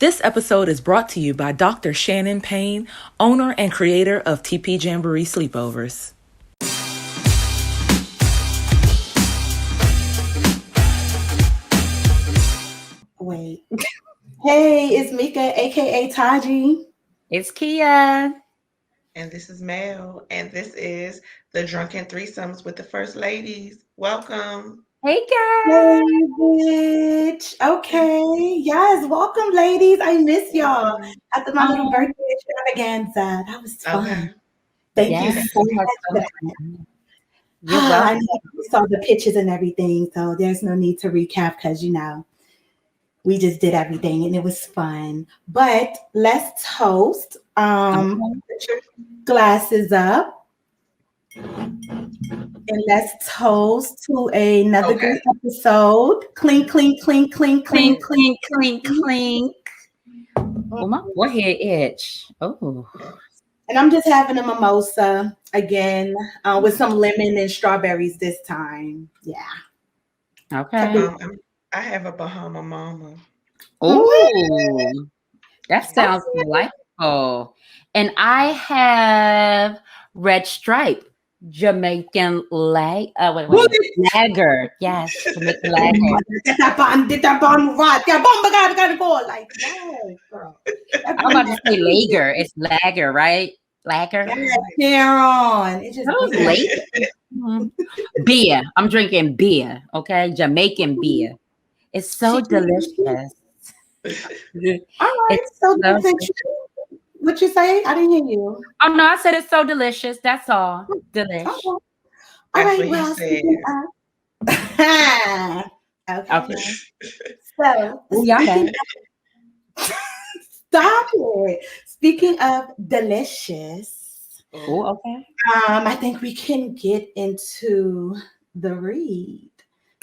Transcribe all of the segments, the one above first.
This episode is brought to you by Dr. Shannon Payne, owner and creator of Teepee Jamboree Sleepovers. Wait. Hey, it's Meika AKA Taji. It's Kia. And this is Mel. And this is the Drunken Threesomes with the First Ladies. Welcome. Hey, guys. Hey, bitch. Okay. Yes, welcome, ladies. I miss y'all. After my little birthday extravaganza. That was fun. Okay. Thank you so much for that. You're welcome. I know you saw the pictures and everything, so there's no need to recap because, we just did everything and it was fun. But let's toast. Put your glasses up. And let's toast to another great episode. Clink, clink, clink, clink, clink, Clink, clink, clink, clink. Oh, my forehead itch. Oh. And I'm just having a mimosa again with some lemon and strawberries this time. Yeah. Okay. I have a Bahama Mama. Oh, that sounds delightful. And I have Red Stripe, Jamaican lager. Yes, Jamaican lager. Did that bomb right? That bomb gotta go. Like, yes, girl. I'm about to say lager. It's lager, right? Lager. Yes, Sharon. It's just lager. Beer. I'm drinking beer. Okay, Jamaican beer. It's so delicious. All right. It's so so what you say? I didn't hear you. Oh no, I said it's so delicious. That's all. Delicious. Okay. All right. Well, okay. So stop it. Speaking of delicious. Oh, okay. I think we can get into the read.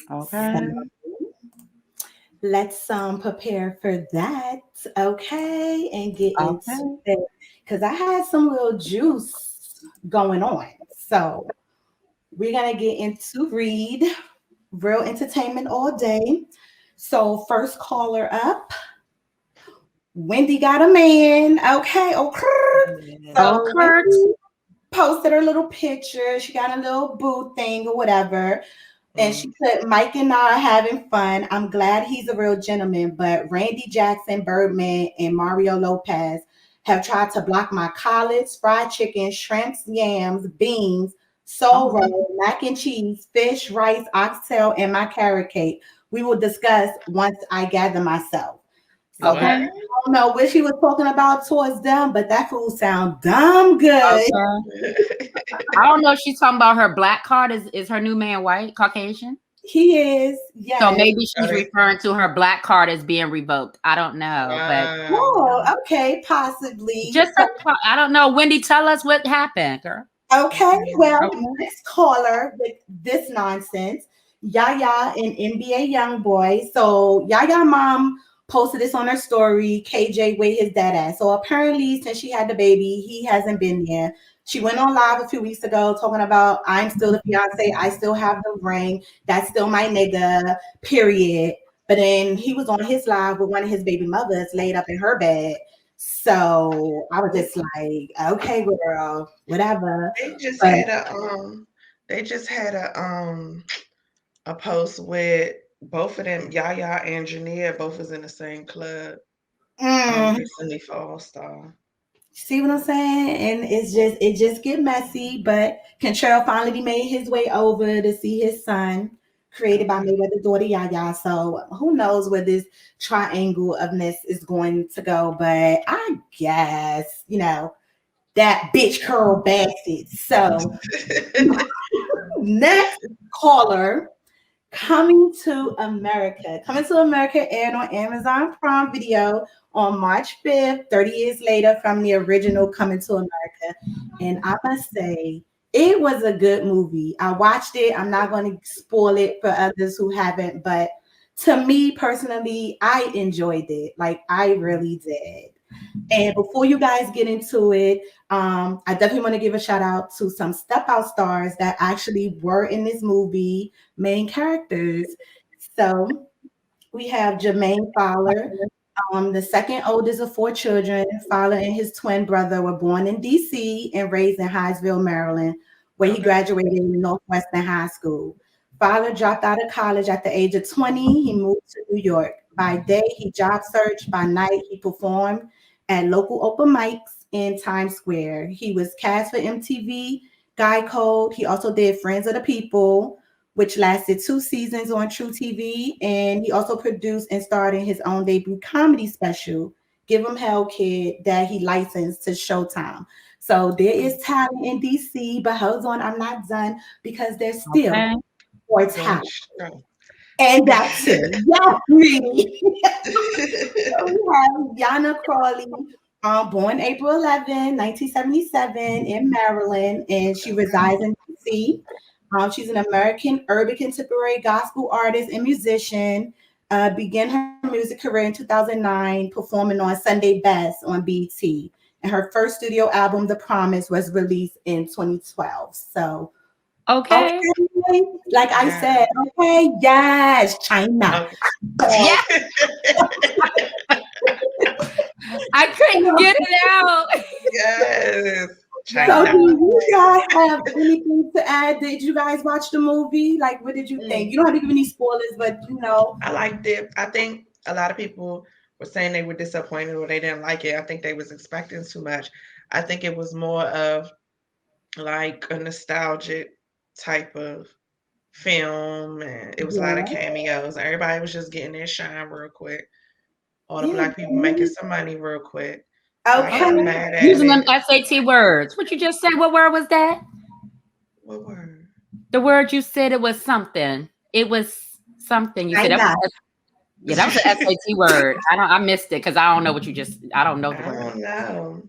Okay. So, let's prepare for that, okay, and get into it because I had some little juice going on. So we're gonna get into read, real entertainment all day. So first caller up, Wendy got a man. Okay, so Wendy posted her little picture. She got a little boo thing or whatever. And she said, Mike and I are having fun. I'm glad he's a real gentleman, but Randy Jackson, Birdman, and Mario Lopez have tried to block my collards, fried chicken, shrimps, yams, beans, soul roll, mac and cheese, fish, rice, oxtail, and my carrot cake. We will discuss once I gather myself. So I don't know what she was talking about towards them, but that food sound dumb good. I don't know if she's talking about her black card. Is her new man white, Caucasian? He is, yes. So maybe she's referring to her black card as being revoked. I don't know. But okay, possibly. I don't know. Wendy, tell us what happened, girl. Okay, well, next caller with this nonsense, Yaya and NBA Youngboy. So Yaya mom posted this on her story, KJ with his dad ass. So apparently since she had the baby, he hasn't been there. She went on live a few weeks ago talking about I'm still the fiance, I still have the ring, that's still my nigga, period. But then he was on his live with one of his baby mothers laid up in her bed. So I was just like, okay, girl, whatever. They just had a post with both of them, Yaya and Jania, both is in the same club. Recently for All-Star. See what I'm saying? And it just get messy, but Contrell finally made his way over to see his son, created by Mayweather's daughter Yaya. So who knows where this triangle ofness is going to go, but I guess, that bitch Curl Bassett. So next caller. Coming to America aired on Amazon Prime Video on March 5th, 30 years later from the original Coming to America. And I must say, it was a good movie. I watched it. I'm not going to spoil it for others who haven't, but to me personally, I enjoyed it. Like, I really did. And before you guys get into it, I definitely want to give a shout out to some Step Out stars that actually were in this movie, main characters. So we have Jermaine Fowler, The second oldest of 4 children, Fowler and his twin brother were born in D.C. and raised in Hyattsville, Maryland, where he graduated in Northwestern High School. Fowler dropped out of college at the age of 20. He moved to New York. By day, he job searched. By night, he performed at local open mics in Times Square. He was cast for MTV, Guy Code. He also did Friends of the People, which lasted 2 seasons on True TV. And he also produced and starred in his own debut comedy special, Give 'Em Hell Kid, that he licensed to Showtime. So there is talent in DC, but hold on, I'm not done because there's still more talent. And that's it. Yes, really. So we have Yana Crawley, born April 11, 1977 in Maryland, and she resides in DC. She's an American urban contemporary gospel artist and musician. Began her music career in 2009, performing on Sunday Best on BT. And her first studio album, The Promise, was released in 2012. So, okay. Like I said, okay, yes, China. Yeah. I couldn't get it out. Yes. So do you guys have anything to add? Did you guys watch the movie? Like, what did you think? You don't have to give any spoilers, but I liked it. I think a lot of people were saying they were disappointed or they didn't like it. I think they was expecting too much. I think it was more of like a nostalgic type of film, and it was a lot of cameos. Everybody was just getting their shine real quick. All the black people making some money real quick. So I wasn't mad at using it. them SAT words. What you just said? What word was that? What word? The word you said, it was something. It was something. You said that was an SAT word. I missed it because I don't know what you just. I don't know the word. I don't know.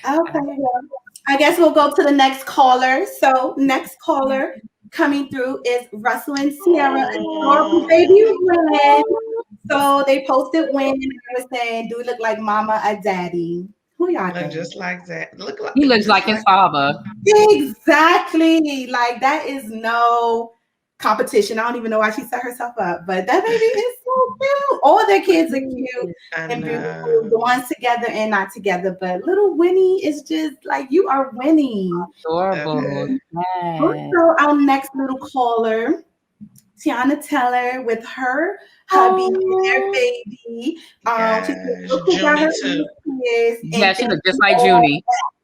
Okay, well, I guess we'll go to the next caller. So next caller coming through is Russell and Sierra, adorable baby Red. So they posted when they were saying, "Do we look like mama or daddy?" Who y'all think? Just like that. He looks like his father. Exactly. Like that is no competition. I don't even know why she set herself up, but that baby is so cute. All their kids are cute and beautiful. The ones together and not together. But little Winnie is just like, you are winning. Adorable. Also, our next little caller, Tiana Teller, with her hubby and their baby. Junie too. Yeah, she looked just like Junie.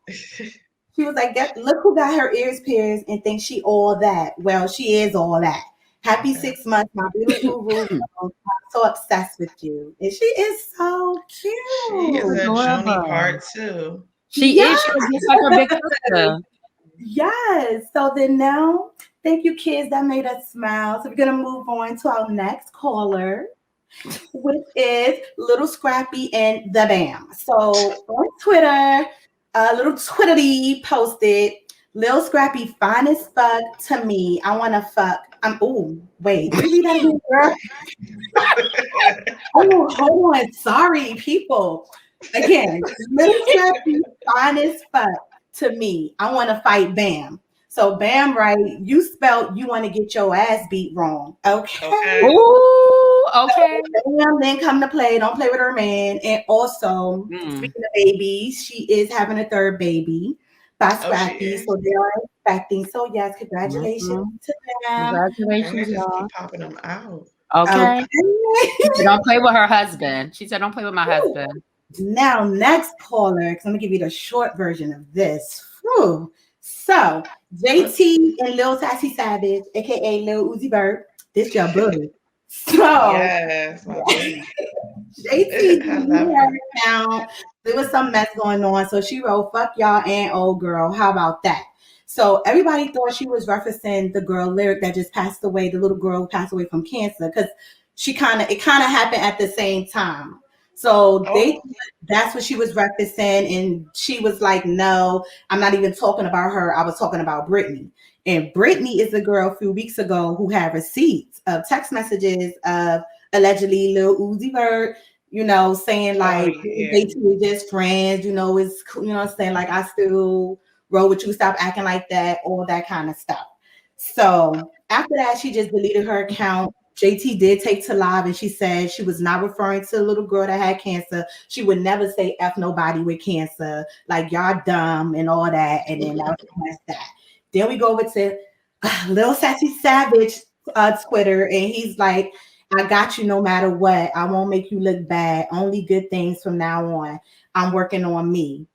She was like, look who got her ears pierced and thinks she all that. Well, she is all that. Happy 6 months, my beautiful Ruby. I'm so obsessed with you. And she is so cute. She is a Junie part too. She is. She was just like her big sister. Yes. So then now, thank you, kids. That made us smile. So we're going to move on to our next caller, which is Little Scrappy and the Bam. So on Twitter, little Twitterly posted, Lil Scrappy fine as fuck to me. I want to fuck. Wait. Did you read that again, girl? Hold on. Sorry, people. Again, Lil Scrappy fine as fuck to me. I want to fight Bam. So Bam, right? You spelled you want to get your ass beat wrong. Okay. Ooh, okay. So Bam then come to play. Don't play with her man. And also, speaking of babies, she is having a third baby by Scrappy. So they are expecting. So yes, congratulations to them. Congratulations, y'all. Keep popping them out. Okay. Don't play with her husband. She said, don't play with my husband. Now, next caller, because I'm going to give you the short version of this. Whew. So, JT and Lil Sassy Savage, a.k.a. Lil Uzi Vert, this your buddy. So, yes, my JT, there was some mess going on. So she wrote, fuck y'all and old girl. How about that? So everybody thought she was referencing the girl Lyric that just passed away, the little girl who passed away from cancer, because it kind of happened at the same time. So that's what she was referencing, and she was like, no, I'm not even talking about her. I was talking about Brittany. And Brittany is the girl a few weeks ago who had receipts of text messages of allegedly Lil Uzi Vert, saying like, they two are just friends, it's, saying like, I still roll with you, stop acting like that, all that kind of stuff. So after that, she just deleted her account. JT did take to live, and she said she was not referring to a little girl that had cancer. She would never say F nobody with cancer, like y'all dumb and all that. And then that's that. Then we go over to Lil Sassy Savage Twitter, and he's like, I got you no matter what. I won't make you look bad. Only good things from now on. I'm working on me.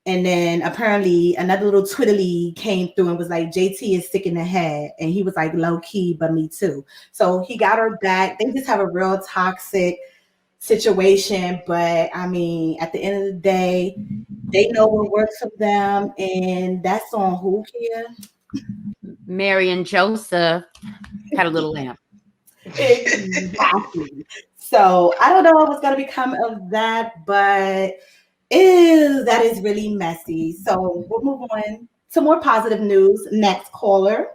And then apparently another little twiddly came through and was like, JT is sick in the head. And he was like, low key, but me too. So he got her back. They just have a real toxic situation. But I mean, at the end of the day, they know what works for them. And that's on who here? Mary and Joseph had a little lamp. Exactly. So I don't know what's going to become of that, but that is really messy. So we'll move on to more positive news. Next caller.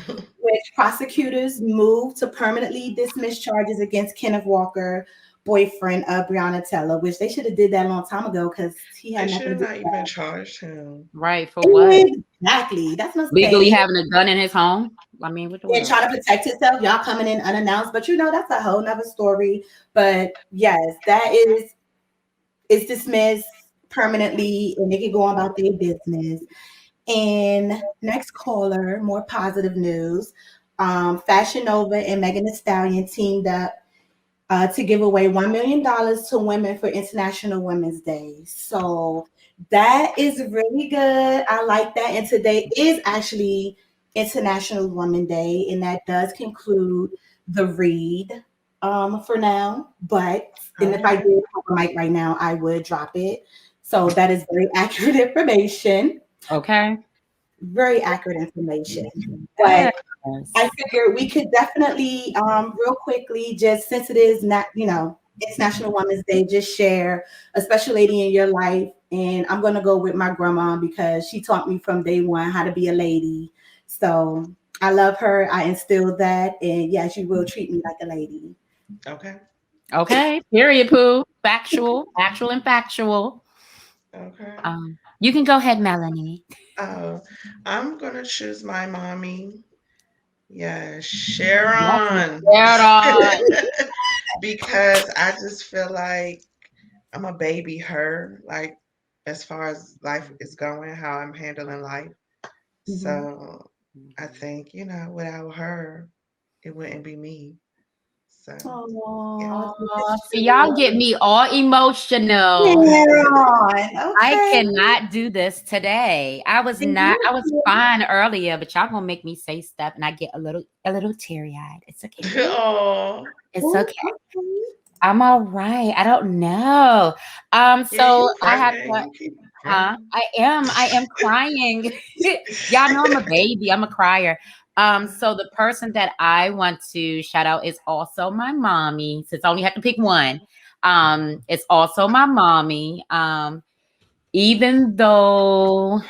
Which prosecutors moved to permanently dismiss charges against Kenneth Walker, boyfriend of Breonna Taylor, which they should have did that a long time ago because he had They nothing should to not do even with charged him. Right, for what? Exactly. That's not Legally having a gun in his home. I mean, what the and trying to protect himself. Y'all coming in unannounced, but that's a whole nother story. But yes, it's dismissed permanently, and they can go on about their business. And next caller, more positive news. Fashion Nova and Megan Thee Stallion teamed up to give away $1 million to women for International Women's Day. So that is really good. I like that. And today is actually International Women's Day, and that does conclude the read for now. But and if I did have a mic right now, I would drop it. So that is very accurate information. Okay. Very accurate information. But I figured we could definitely real quickly, just since it is not, it's National Women's Day, just share a special lady in your life. And I'm gonna go with my grandma because she taught me from day one how to be a lady. So I love her. I instilled that, and yes, you will treat me like a lady. Okay. Period. Pooh. Factual, actual, and factual. Okay. You can go ahead, Melanie. I'm gonna choose my mommy. Yeah, Sharon. Because I just feel like I'm a baby her, like as far as life is going, how I'm handling life. So I think, without her, it wouldn't be me. So y'all get me all emotional. Okay. I cannot do this today. I was fine earlier, but y'all gonna make me say stuff and I get a little teary-eyed. It's okay. It's okay. I'm all right. I don't know. So I have to I am crying. Y'all know I'm a baby. I'm a crier. So the person that I want to shout out is also my mommy, since I only have to pick one. It's also my mommy. Even though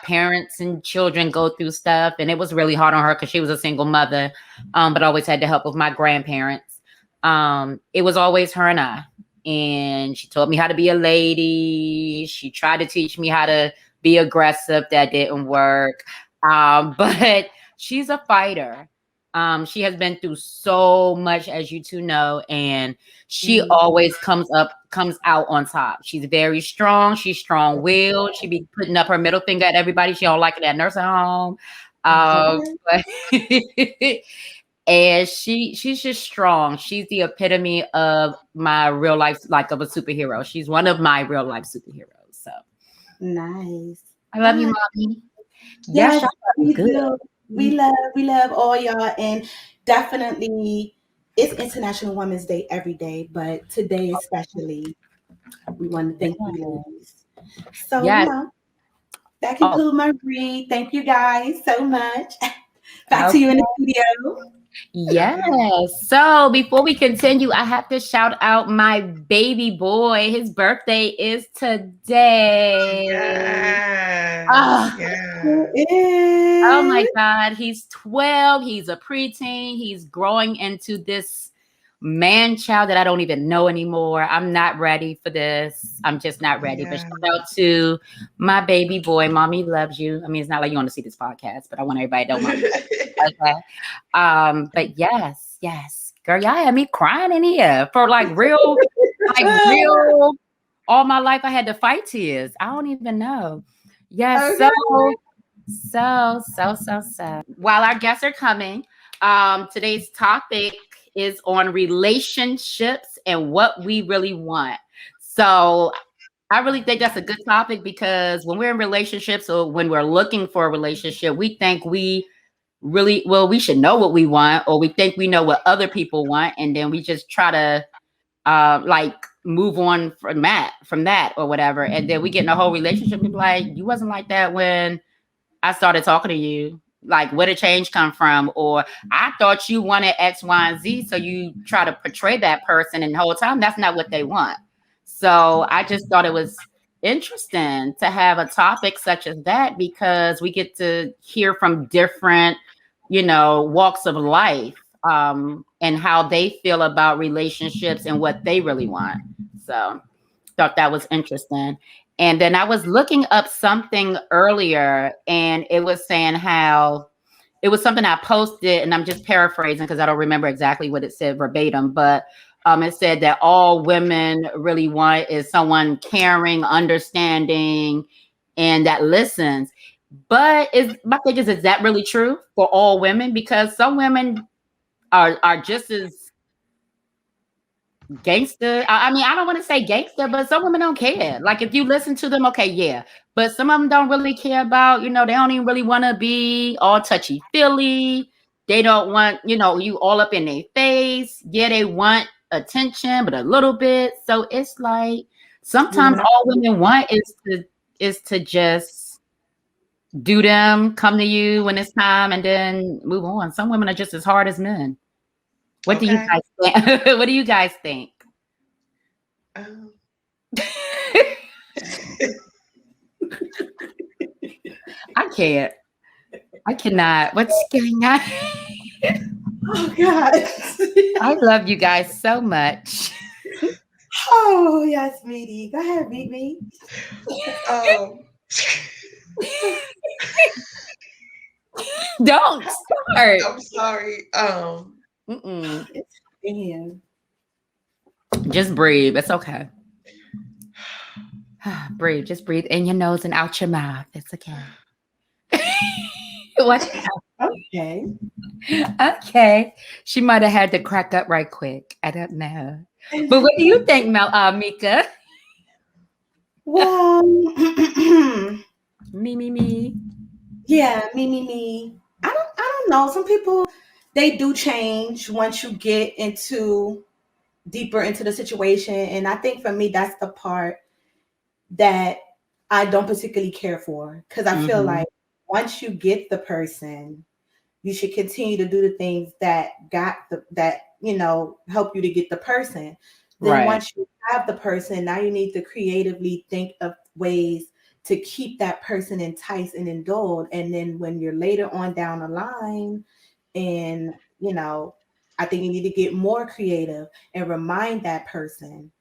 parents and children go through stuff, and it was really hard on her because she was a single mother, but always had to help with my grandparents. It was always her and I. And she taught me how to be a lady. She tried to teach me how to be aggressive. That didn't work. But she's a fighter. She has been through so much, as you two know, and she always comes out on top. She's very strong. She's strong-willed. She be putting up her middle finger at everybody. She don't like it at nursing home. But and she's just strong. She's the epitome of my real life, like of a superhero. She's one of my real life superheroes. So nice. I love you, mommy. Yes, we do. We love all y'all, and definitely it's International Women's Day every day, but today especially, we want to thank you ladies. So that concludes my read. Thank you guys so much. Back to you in the studio. Yes. So before we continue, I have to shout out my baby boy. His birthday is today. Yes. Oh my God. He's 12. He's a preteen. He's growing into this man child that I don't even know anymore. I'm not ready for this. I'm just not ready. But shout out to my baby boy. Mommy loves you. I mean, it's not like you want to see this podcast, but I want everybody to know mommy loves you. Okay. But yes, girl, y'all had me crying in here for like real. All my life, I had to fight tears. I don't even know. Yes, Okay. so. While our guests are coming, today's topic is on relationships and what we really want. So I really think that's a good topic because when we're in relationships or when we're looking for a relationship, we think we should know what we want, or we think we know what other people want, and then we just try to like move on from that or whatever, and then we get in a whole relationship and be like, you wasn't like that when I started talking to you. Like, where did change come from? Or I thought you wanted X, Y, and Z, so you try to portray that person, and the whole time that's not what they want. So I just thought it was interesting to have a topic such as that because we get to hear from different, walks of life, and how they feel about relationships and what they really want. So thought that was interesting. And then I was looking up something earlier, and it was saying how it was something I posted, and I'm just paraphrasing because I don't remember exactly what it said verbatim, but it said that all women really want is someone caring, understanding, and that listens. But my thing is that really true for all women? Because some women are just as gangster. I mean, I don't want to say gangster, but some women don't care. Like, if you listen to them, okay, yeah. But some of them don't really care about, they don't even really want to be all touchy feely. They don't want, you all up in their face. Yeah, they want attention, but a little bit. So it's like sometimes all women want is to just do them, come to you when it's time, and then move on. Some women are just as hard as men. What do you Okay. guys think? What do you guys think? I can't. I cannot. What's going on? Oh God. I love you guys so much. Oh yes, Meaty. Go ahead, meet me. um, Don't start. I'm sorry. Mm-mm. It's in here. Just breathe. It's okay. Breathe. Just breathe in your nose and out your mouth. It's okay. What? Okay. Okay. She might have had to crack up right quick. I don't know. But what do you think, Meika? Well, Me. yeah, me. I don't know. Some people they do change once you get deeper into the situation, and I think for me that's the part that I don't particularly care for because I feel Mm-hmm. like once you get the person, you should continue to do the things that help you to get the person. Then Right. once you have the person, now you need to creatively think of ways to keep that person enticed and indulged. And then when you're later on down the line, and I think you need to get more creative and remind that person,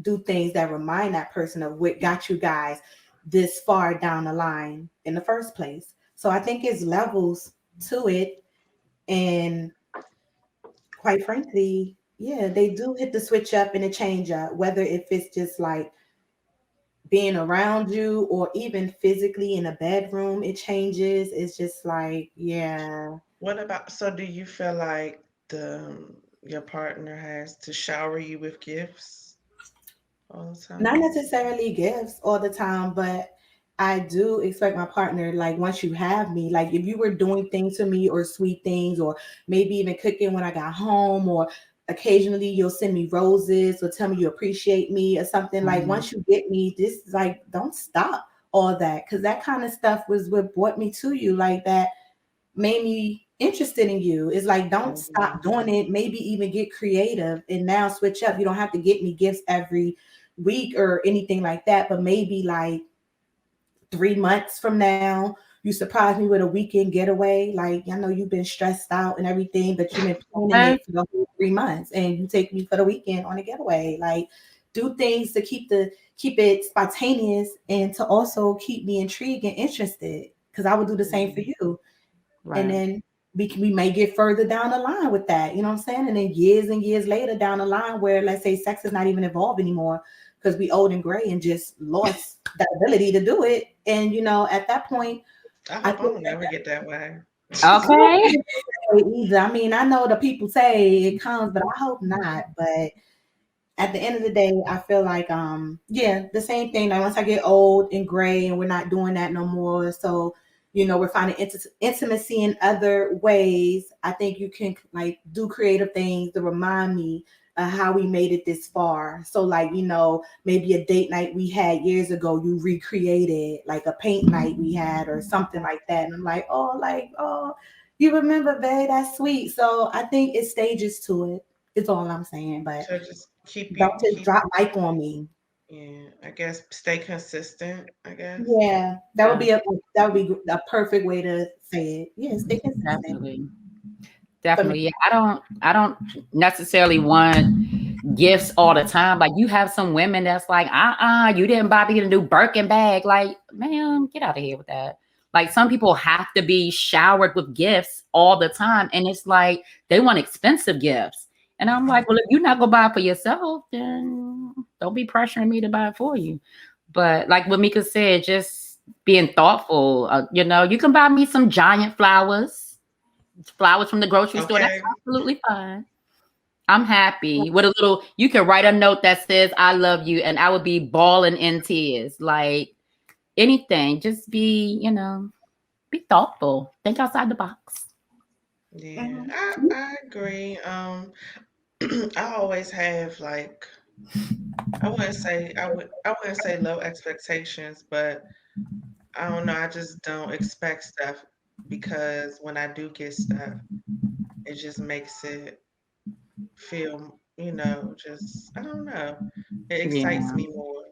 do things that remind that person of what got you guys this far down the line in the first place. So I think it's levels to it. And quite frankly, yeah, they do hit the switch up and the change up, whether if it's just like being around you or even physically in a bedroom, it changes. It's just like, yeah. What about, so do you feel like your partner has to shower you with gifts all the Not time? necessarily gifts all the time, but I do expect my partner, like once you have me, like if you were doing things for me or sweet things, or maybe even cooking when I got home, or occasionally you'll send me roses or tell me you appreciate me or something. Like Mm-hmm. once you get me, this is like don't stop all that, because that kind of stuff was what brought me to you. Like that made me interested in you. It's like don't stop Mhm. doing it. Maybe even get creative and now switch up. You don't have to get me gifts every week or anything like that, but maybe like 3 months from now, you surprise me with a weekend getaway. Like I know you've been stressed out and everything, but you've been planning Okay. it for the whole 3 months, and you take me for the weekend on a getaway. Like do things to keep it spontaneous and to also keep me intrigued and interested. Because I would do the same for Mhm. you. And Right. then we may get further down the line with that, you know what I'm saying? And then years and years later down the line, where let's say sex is not even involved anymore because we old and gray and just lost that ability to do it. And at that point, I I hope I think don't never get that way. I don't Okay. think it's that way either. I mean, I know the people say it comes, but I hope not. But at the end of the day, I feel like yeah, the same thing. Like once I get old and gray and we're not doing that no more, so we're finding intimacy in other ways. I think you can like do creative things to remind me of how we made it this far. So like maybe a date night we had years ago, you recreated like a paint night we had or something like that, and I'm like oh, you remember, babe? That's sweet. So I think it's stages to it. It's all I'm saying, but So just keep don't you just keep drop mic on me. yeah, I guess stay consistent, I guess. Yeah, that would Yeah, be a perfect way to say it. Yeah, stay consistent definitely. for me. Definitely. Yeah. I don't necessarily want gifts all the time. Like you have some women that's like, you didn't buy me the new Birkin bag. Like, man, get out of here with that. Like some people have to be showered with gifts all the time. And it's like they want expensive gifts. And I'm like, well, if you're not gonna buy it for yourself, then don't be pressuring me to buy it for you. But like what Mika said, just being thoughtful. You can buy me some giant flowers from the grocery store. That's Okay. absolutely fine. I'm happy with a little. You can write a note that says "I love you," and I would be bawling in tears. Like anything, just be thoughtful. Think outside the box. Yeah, Mhm. I agree. I always have like I wouldn't say low expectations, but I don't know, I just don't expect stuff because when I do get stuff, it just makes it feel, just I don't know. It excites Yeah, me more.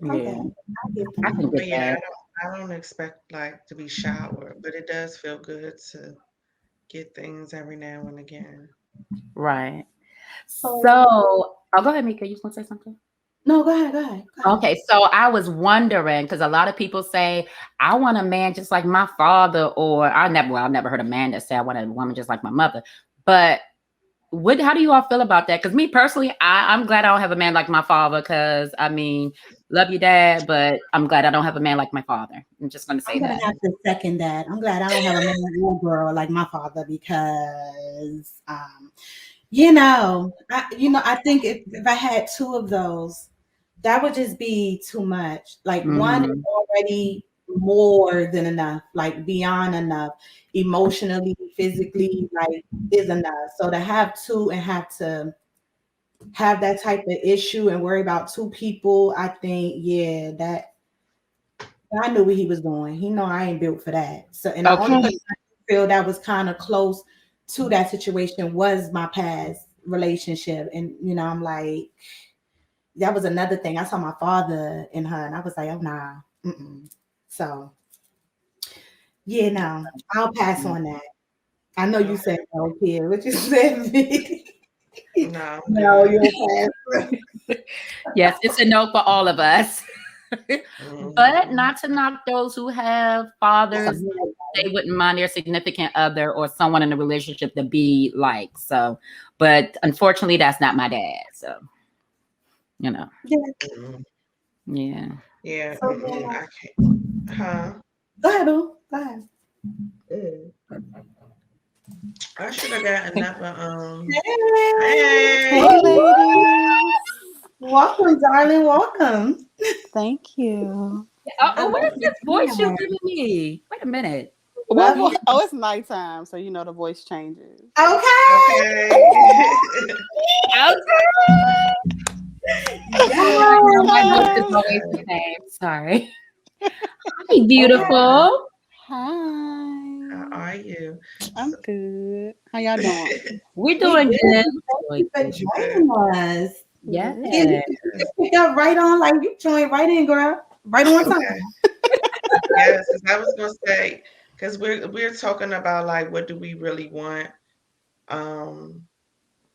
Okay, yeah, I get I that. can get But yeah, that. I don't expect like to be showered, but it does feel good to get things every now and again. Right. So, So go ahead, Mika. You just want to say something? no, go ahead, go ahead, go ahead. Okay, so I was wondering because a lot of people say I want a man just like my father, or I never heard a man that say I want a woman just like my mother. But how do you all feel about that? Because me personally, I'm glad I don't have a man like my father. Because I mean, love you, dad, but I'm glad I don't have a man like my father. I'm just gonna say I'm gonna that. have to second that. I'm glad I don't have a man or girl like my father because I think if I had two of those, that would just be too much. Like one is Hmm. already more than enough, like beyond enough, emotionally, physically, like is enough. So to have two and have to have that type of issue and worry about two people, I think, yeah, that I knew where he was going. He know I ain't built for that. So, and the only Okay. person I feel that was kind of close to that situation was my past relationship, and I'm like, that was another thing. I saw my father in her, and I was like, oh nah. Mm-mm. So yeah, no, I'll pass on that. I know you Okay. said no, kid. What you said? No, I'm No, good. you'll pass. Yes, it's a no for all of us. But Mhm. not to knock those who have fathers Yeah, they wouldn't mind their significant other or someone in a relationship to be like. So, but unfortunately, that's not my dad. So, you know, yeah. Mm-mm. yeah. Yeah, So mm-mm, I can't. Huh? go ahead, boo. Go ahead. Mm. I should have got another. Hey, Hey, Hey. ladies. welcome, darling. Welcome. Thank you. I love What is your this voice you're hair. giving me? Wait a minute. What? Love you. Oh, it's nighttime, so you know the voice changes. Okay. Okay. Okay. Yes. No, my voice is Nighttime. always the same. Sorry. Hi, Okay. beautiful. How Hi. are you? I'm So, good. How y'all doing? We're We doing good. good. Thank Doing you for good. good. joining us. Yeah, Good. Yeah. you just pick up right on, like you joined right in, girl. Right on time. Okay. Yes, as I was gonna say, because we're talking about like what do we really want um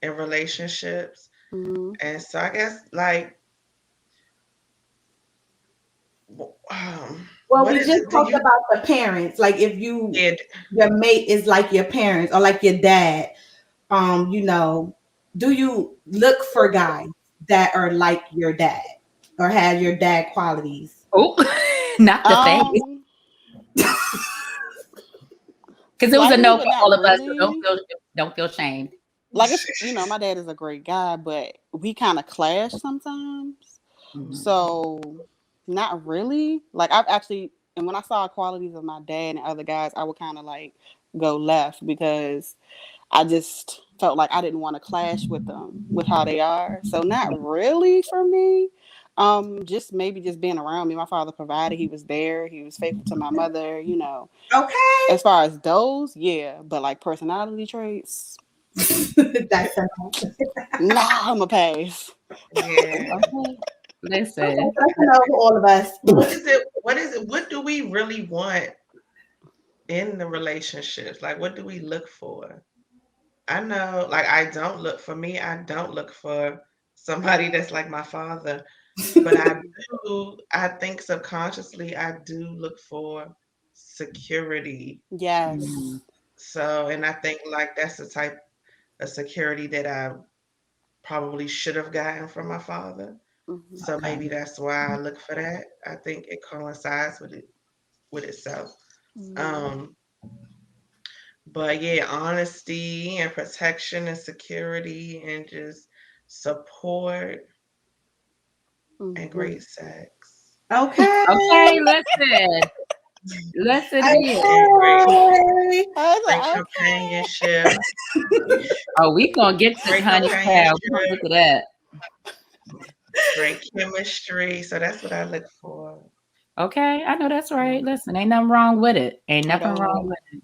in relationships. Hmm. And so I guess like Well, what we is just it? Do talked you about the parents. Like if did your mate is like your parents or like your dad, do you look for guys that are like your dad or have your dad qualities? Oh, not the face. Um, Because it was a Slightly, no but for all not of us. So really. don't feel shamed. Like it's my dad is a great guy, but we kind of clash sometimes. Mhm. So not really. Like I've actually, and when I saw qualities of my dad and other guys, I would kind of like go left because I just felt like I didn't want to clash with them with how they are. So not really for me. Just maybe just being around me. My father provided. He was there. He was faithful to my mother. Okay. As far as those, yeah. But like personality traits, That's a no. nah, I'm a pass. yeah. Okay. Okay, Listen. that's a no for all of us. What is it? What is it? What do we really want in the relationships? Like, what do we look for? I know, like, for me, I don't look for somebody that's like my father, but I think subconsciously, I do look for security. Yes. Mhm. So, and I think like that's the type of security that I probably should have gotten from my father. Hmm. So Okay. maybe that's why I look for that. I think it coincides with itself. Hmm. Um, but yeah, honesty and protection and security and just support and Hmm. great sex. Okay. Okay, listen. Listen here. And Okay. I was great like, okay. companionship. Oh, we gonna get to Great honey cow. We gonna companionship, get to that. great chemistry. So that's what I look for. Okay, I know that's right. Listen, ain't nothing wrong with it. Ain't At nothing wrong all. with it.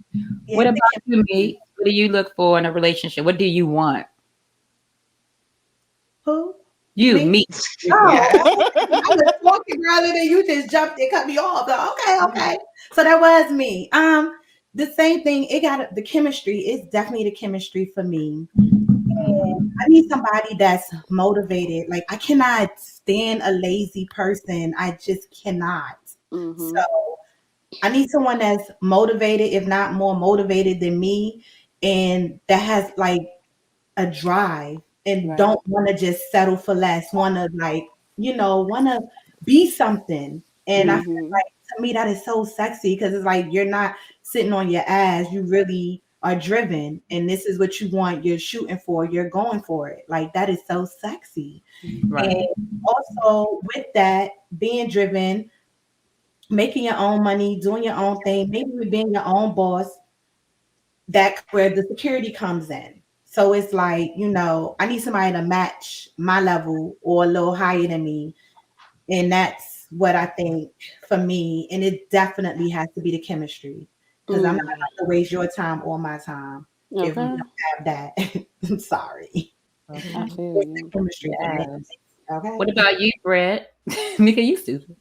Yeah, What the about you, chemistry. me? What do you look for in a relationship? What do you want? Who? You, Me? me. Oh, Yes. I was talking earlier, then you just jumped and cut me off. But okay. So that was me. The same thing. It got the chemistry. It's definitely the chemistry for me. And Mhm. I need somebody that's motivated. Like I cannot stand a lazy person. I just cannot. Hmm. So I need someone that's motivated, if not more motivated than me, and that has like a drive and Right. don't want to just settle for less, want to want to be something. And I feel Hmm. like to me that is so sexy because it's like you're not sitting on your ass, you really are driven and this is what you want, you're shooting for, you're going for it. Like that is so sexy. And Right. also with that, being driven, making your own money, doing your own thing, maybe even being your own boss, that's where the security comes in. So it's like, I need somebody to match my level or a little higher than me. And that's what I think for me. And it definitely has to be the chemistry because I'm not Mm. about to waste your time or my time if we Okay. don't have that. I'm sorry. Okay. I feel It's the you. chemistry for me. Yes. Okay. What about you, Brett? Mika, you stupid.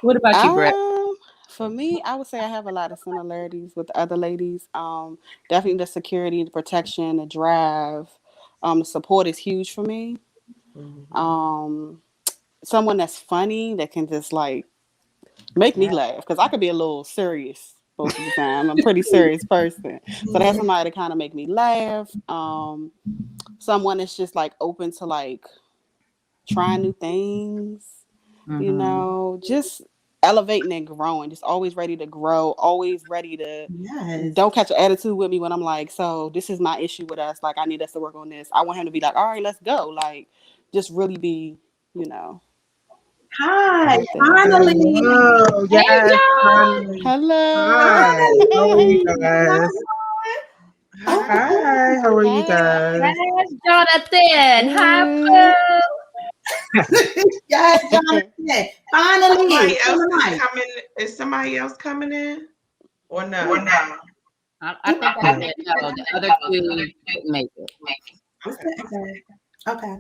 What about you, Brett? Um, for me, I would say I have a lot of similarities with the other ladies. Definitely the security, the protection, the drive, the support is huge for me. Mhm. Um, Someone that's funny that can just like make me Yeah. laugh because I could be a little serious most of the time. I'm a pretty serious person, so to have Mhm. somebody to kind of make me laugh. Someone that's just like open to like trying new things, Mm-hmm. just elevating and growing, just always ready to grow, always ready to Yes. don't catch an attitude with me when I'm like, so this is my issue with us. Like, I need us to work on this. I want him to be like, all right, let's go. Like, just really be, you know, Hi. out there. Finally. Hello, Hey, yes, John. finally. Hello. Hi, how are you Finally. guys? Okay. Hi. Hi, how are you Hi. guys? Yes, Jonathan. Hi, Good. Boo. Yes, Jonathan. Somebody Finally. On else the is mic. coming. Is somebody else coming in or Who? no? I think I No. said no. The other two couldn't make it. What's Okay. the echo? Okay.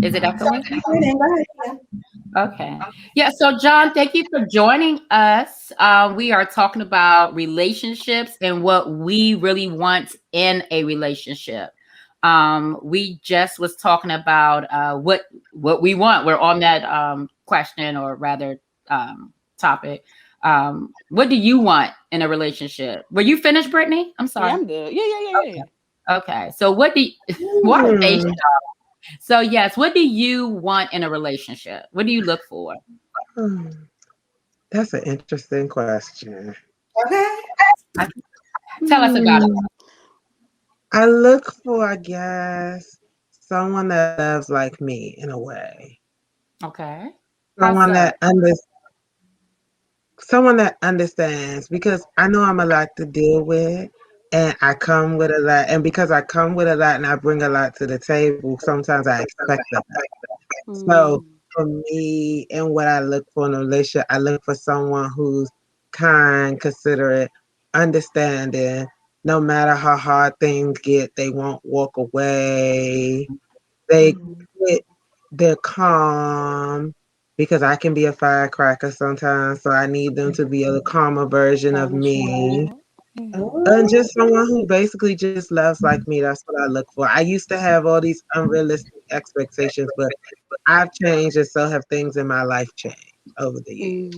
Is it echoing? Go ahead. Yeah. Okay. Yeah. So, John, thank you for joining us. We are talking about relationships and what we really want in a relationship. We just was talking about what we want. We're on that question, or rather topic. What do you want in a relationship? Were you finished, Brittany? I'm sorry. Yeah, I'm good. Yeah. Okay. So what do you, what a face, y'all. So yes, what do you want in a relationship? What do you look for? That's an interesting question. Okay. Tell us about it. I look for, I guess, someone that loves like me in a way. Okay. Someone that understands, because I know I'm a lot to deal with, and I come with a lot, and because I come with a lot and I bring a lot to the table, sometimes I expect a lot. So for me, and what I look for in a relationship, I look for someone who's kind, considerate, understanding. No matter how hard things get, they won't walk away. They they're calm, because I can be a firecracker sometimes. So I need them to be a calmer version of me. And just someone who basically just loves like me. That's what I look for. I used to have all these unrealistic expectations, but I've changed, and so have things in my life changed over the years.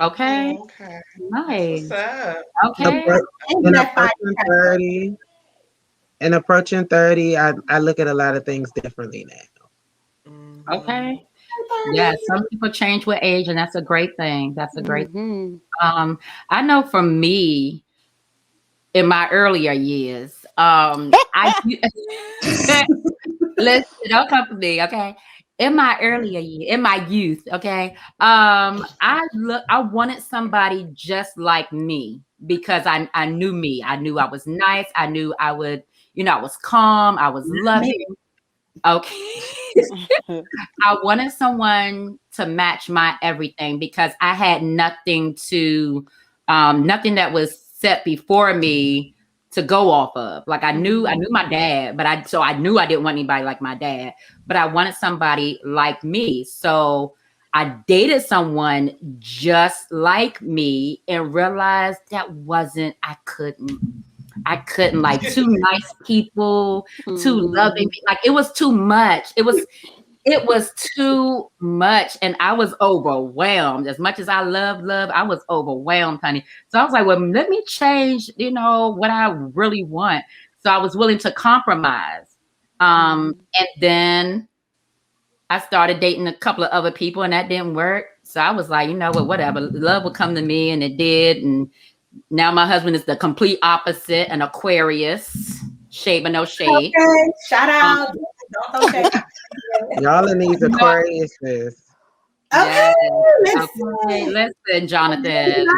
Okay. Okay. Nice. What's up? Okay. And approaching 30, I look at a lot of things differently now. Okay. Yeah, some people change with age, and that's a great thing. That's a great thing. I know for me, in my earlier years, I listen, don't come for me, okay? In my earlier year, in my youth, okay, I wanted somebody just like me, because I knew me. I knew I was nice. I knew I would, I was calm. I was loving. Okay. I wanted someone to match my everything, because I had nothing nothing that was set before me to go off of. Like I knew my dad, but I knew I didn't want anybody like my dad, but I wanted somebody like me. So I dated someone just like me and realized that I couldn't, like, two nice people, too loving. Like it was too much. It was too much, and I was overwhelmed. As much as I love, I was overwhelmed, honey. So I was like, well, let me change, what I really want. So I was willing to compromise. And then I started dating a couple of other people, and that didn't work. So I was like, you know what, whatever. Love will come to me, and it did. And now my husband is the complete opposite, an Aquarius. Shade, but no shade. Okay. Shout out. Okay. Y'all in these Aquariuses. Okay. Okay, listen, Jonathan.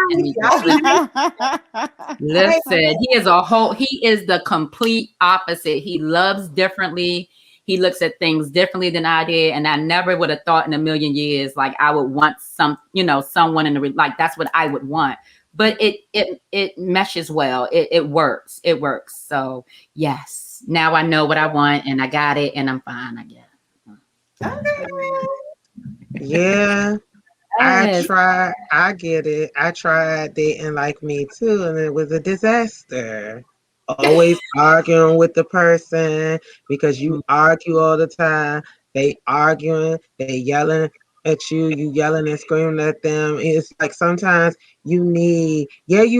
Listen, he is the complete opposite. He loves differently. He looks at things differently than I did. And I never would have thought in a million years, like I would want someone like that's what I would want. But it meshes well. It works. It works. So yes, now I know what I want, and I got it, and I'm fine, I guess. Yeah. I get it. I tried dating like me too, and it was a disaster. Always arguing with the person, because you argue all the time. They arguing, they yelling at you, you yelling and screaming at them. It's like sometimes you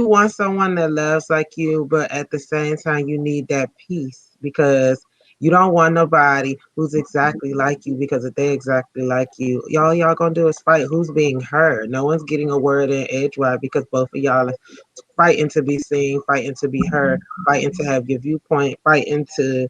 want someone that loves like you, but at the same time you need that peace, because you don't want nobody who's exactly like you, because if they're exactly like you, y'all gonna do is fight. Who's being heard? No one's getting a word in edgewise, because both of y'all are fighting to be seen, fighting to be heard, fighting to have your viewpoint, fighting to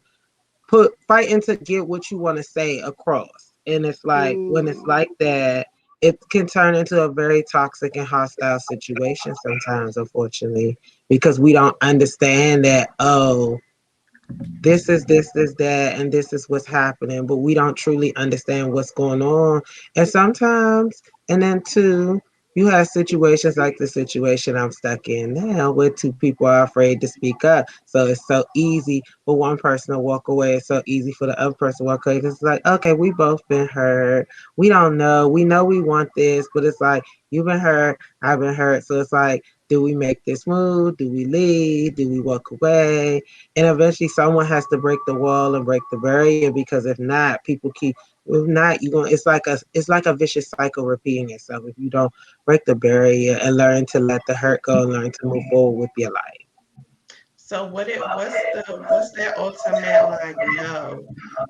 get what you want to say across. And it's like when it's like that, it can turn into a very toxic and hostile situation sometimes, unfortunately, because we don't understand that, this is that, and this is what's happening, but we don't truly understand what's going on. And sometimes, and then two, you have situations like the situation I'm stuck in now, where two people are afraid to speak up. So it's so easy for one person to walk away. It's so easy for the other person to walk away. It's like, okay, we both been hurt. We don't know. We know we want this, but it's like, you've been hurt, I've been hurt. So it's like, Do we make this move? Do we leave? Do we walk away? And eventually someone has to break the wall and break the barrier, because if not, people keep, if not, you're going, it's like a vicious cycle repeating itself if you don't break the barrier and learn to let the hurt go and learn to move forward with your life. So what's that ultimate like no,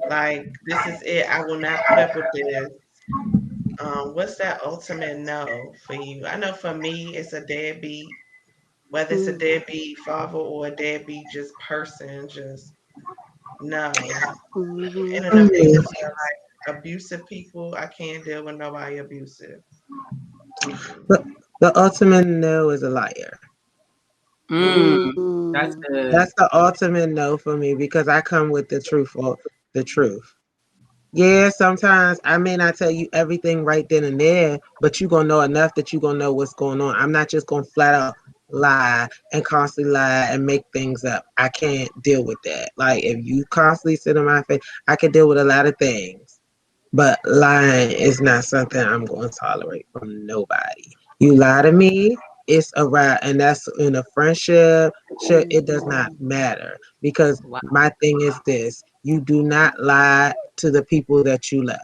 like this is it. I will not put up with this. What's that ultimate no for you? I know for me it's a deadbeat, whether it's a deadbeat father or a deadbeat just person, just no. Mm-hmm. And then them things as well, like abusive people, I can't deal with nobody abusive. Mm-mm. The ultimate no is a liar. That's Mm-hmm. good. That's the ultimate no for me, because I come with the truth or the truth. Yeah, sometimes I may not tell you everything right then and there, but you're gonna know enough that you're gonna know what's going on. I'm not just gonna flat out lie and constantly lie and make things up. I can't deal with that. Like if you constantly sit in my face, I can deal with a lot of things. But lying is not something I'm going to tolerate from nobody. You lie to me, it's a wrap, and that's in a friendship. Sure, it does not matter, because Wow. my thing is this: you do not lie to the people that you love.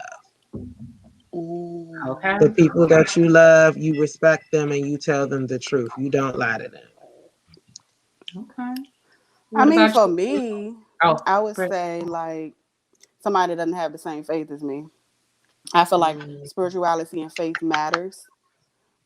Okay. The people that you love, you respect them and you tell them the truth. You don't lie to them. Okay. I What mean, about for you? me, Oh, I would Chris. say like somebody that doesn't have the same faith as me. I feel like Mm. spirituality and faith matters.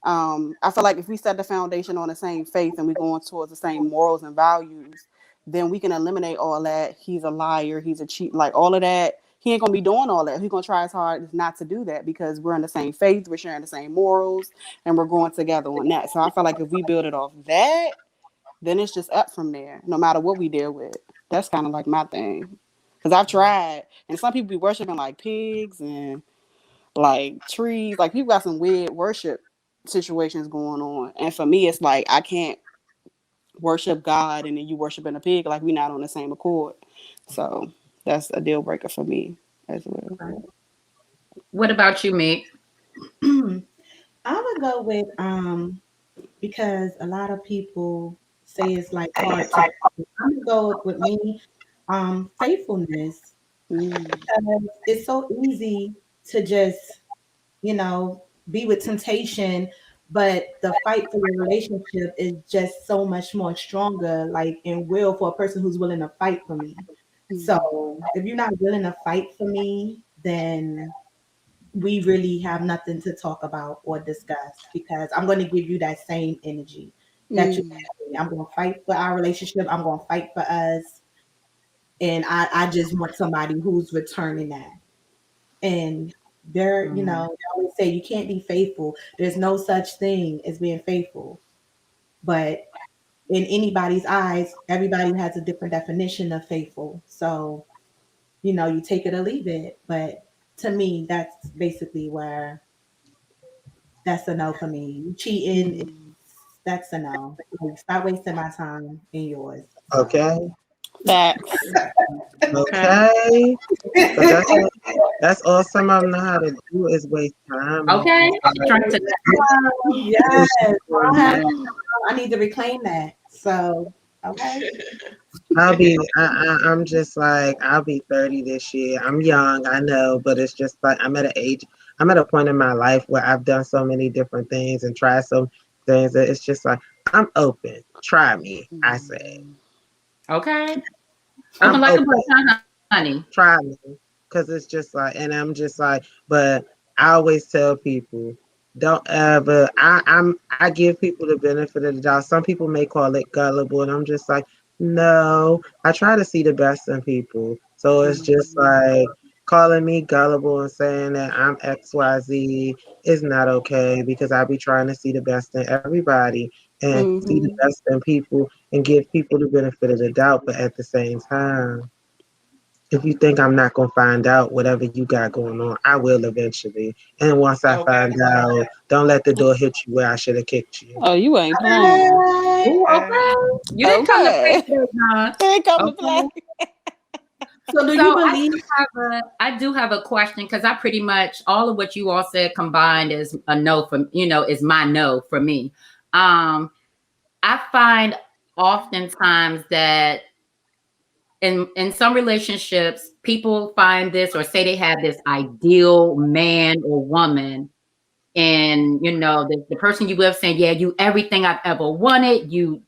I feel like if we set the foundation on the same faith and we're going towards the same morals and values, then we can eliminate all that. He's a liar, he's a cheat, like all of that. He ain't gonna be doing all that. He's gonna try as hard as not to do that because we're in the same faith, we're sharing the same morals, and we're going together on that. So I feel like if we build it off that, then it's just up from there, no matter what we deal with. That's kind of like my thing. Because I've tried, and some people be worshiping like pigs and like trees. Like people got some weird worship situations going on. And for me, it's like I can't worship God and then you worshiping a pig. Like we're not on the same accord. So that's a deal breaker for me as well. What about you, Mick? I would go with because a lot of people say it's like hard to. I'm gonna go with me, faithfulness, Mm, because it's so easy to just be with temptation, but the fight for your relationship is just so much more stronger, like in will for a person who's willing to fight for me. mm, So if you're not willing to fight for me, then we really have nothing to talk about or discuss, because I'm going to give you that same energy that you mm, have for me. I'm going to fight for our relationship. I'm going to fight for us. And I just want somebody who's returning that. And they always say you can't be faithful. There's no such thing as being faithful. But in anybody's eyes, everybody has a different definition of faithful. So, you take it or leave it. But to me, that's basically where that's a no for me. You cheating, mm. that's a no. Like, stop wasting my time and yours. So. Okay. Facts. Okay. Okay. Because that's all some of them know how to do is waste time. And Okay. it's She's trying to. Yes, just I need to reclaim that. So, okay. I'm just like, I'll be 30 this year. I'm young, I know, but it's just like I'm at a point in my life where I've done so many different things and tried some things that it's just like, I'm open. Try me, I say. Mm, Okay. I'm Open like a open. book, huh, honey? Try me. Because it's just like, and I'm just like, but I always tell people, don't ever, I give people the benefit of the doubt. Some people may call it gullible, and I'm just like, no, I try to see the best in people. So it's just mm, like calling me gullible and saying that I'm XYZ is not okay, because I be trying to see the best in everybody and see the mhm. best in people and give people the benefit of the doubt. But at the same time, if you think I'm not gonna find out whatever you got going on, I will eventually. And once I Okay. find out, don't let the door hit you where I should have kicked you. Oh, you ain't playing. Okay. Ooh, Okay. okay. You didn't come to play Okay. today, huh? Ain't come to play. Okay. So, do you So believe? I do have a question because I pretty much all of what you all said combined is a no from is my no for me. Um, I find oftentimes that in some relationships, people find this or say they have this ideal man or woman, and the person you with saying, "Yeah, you everything I've ever wanted. You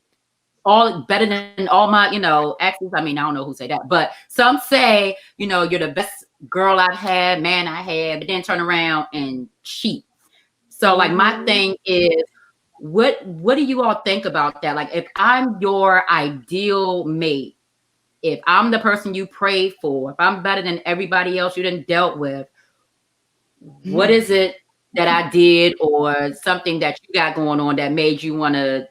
all better than all my exes." I mean, I don't know who say that, but some say you're the best girl I've had, man I had, but then turn around and cheat. So like my thing is, what do you all think about that? Like, if I'm your ideal mate, if I'm the person you prayed for, if I'm better than everybody else you done dealt with, what is it that I did or something that you got going on that made you want to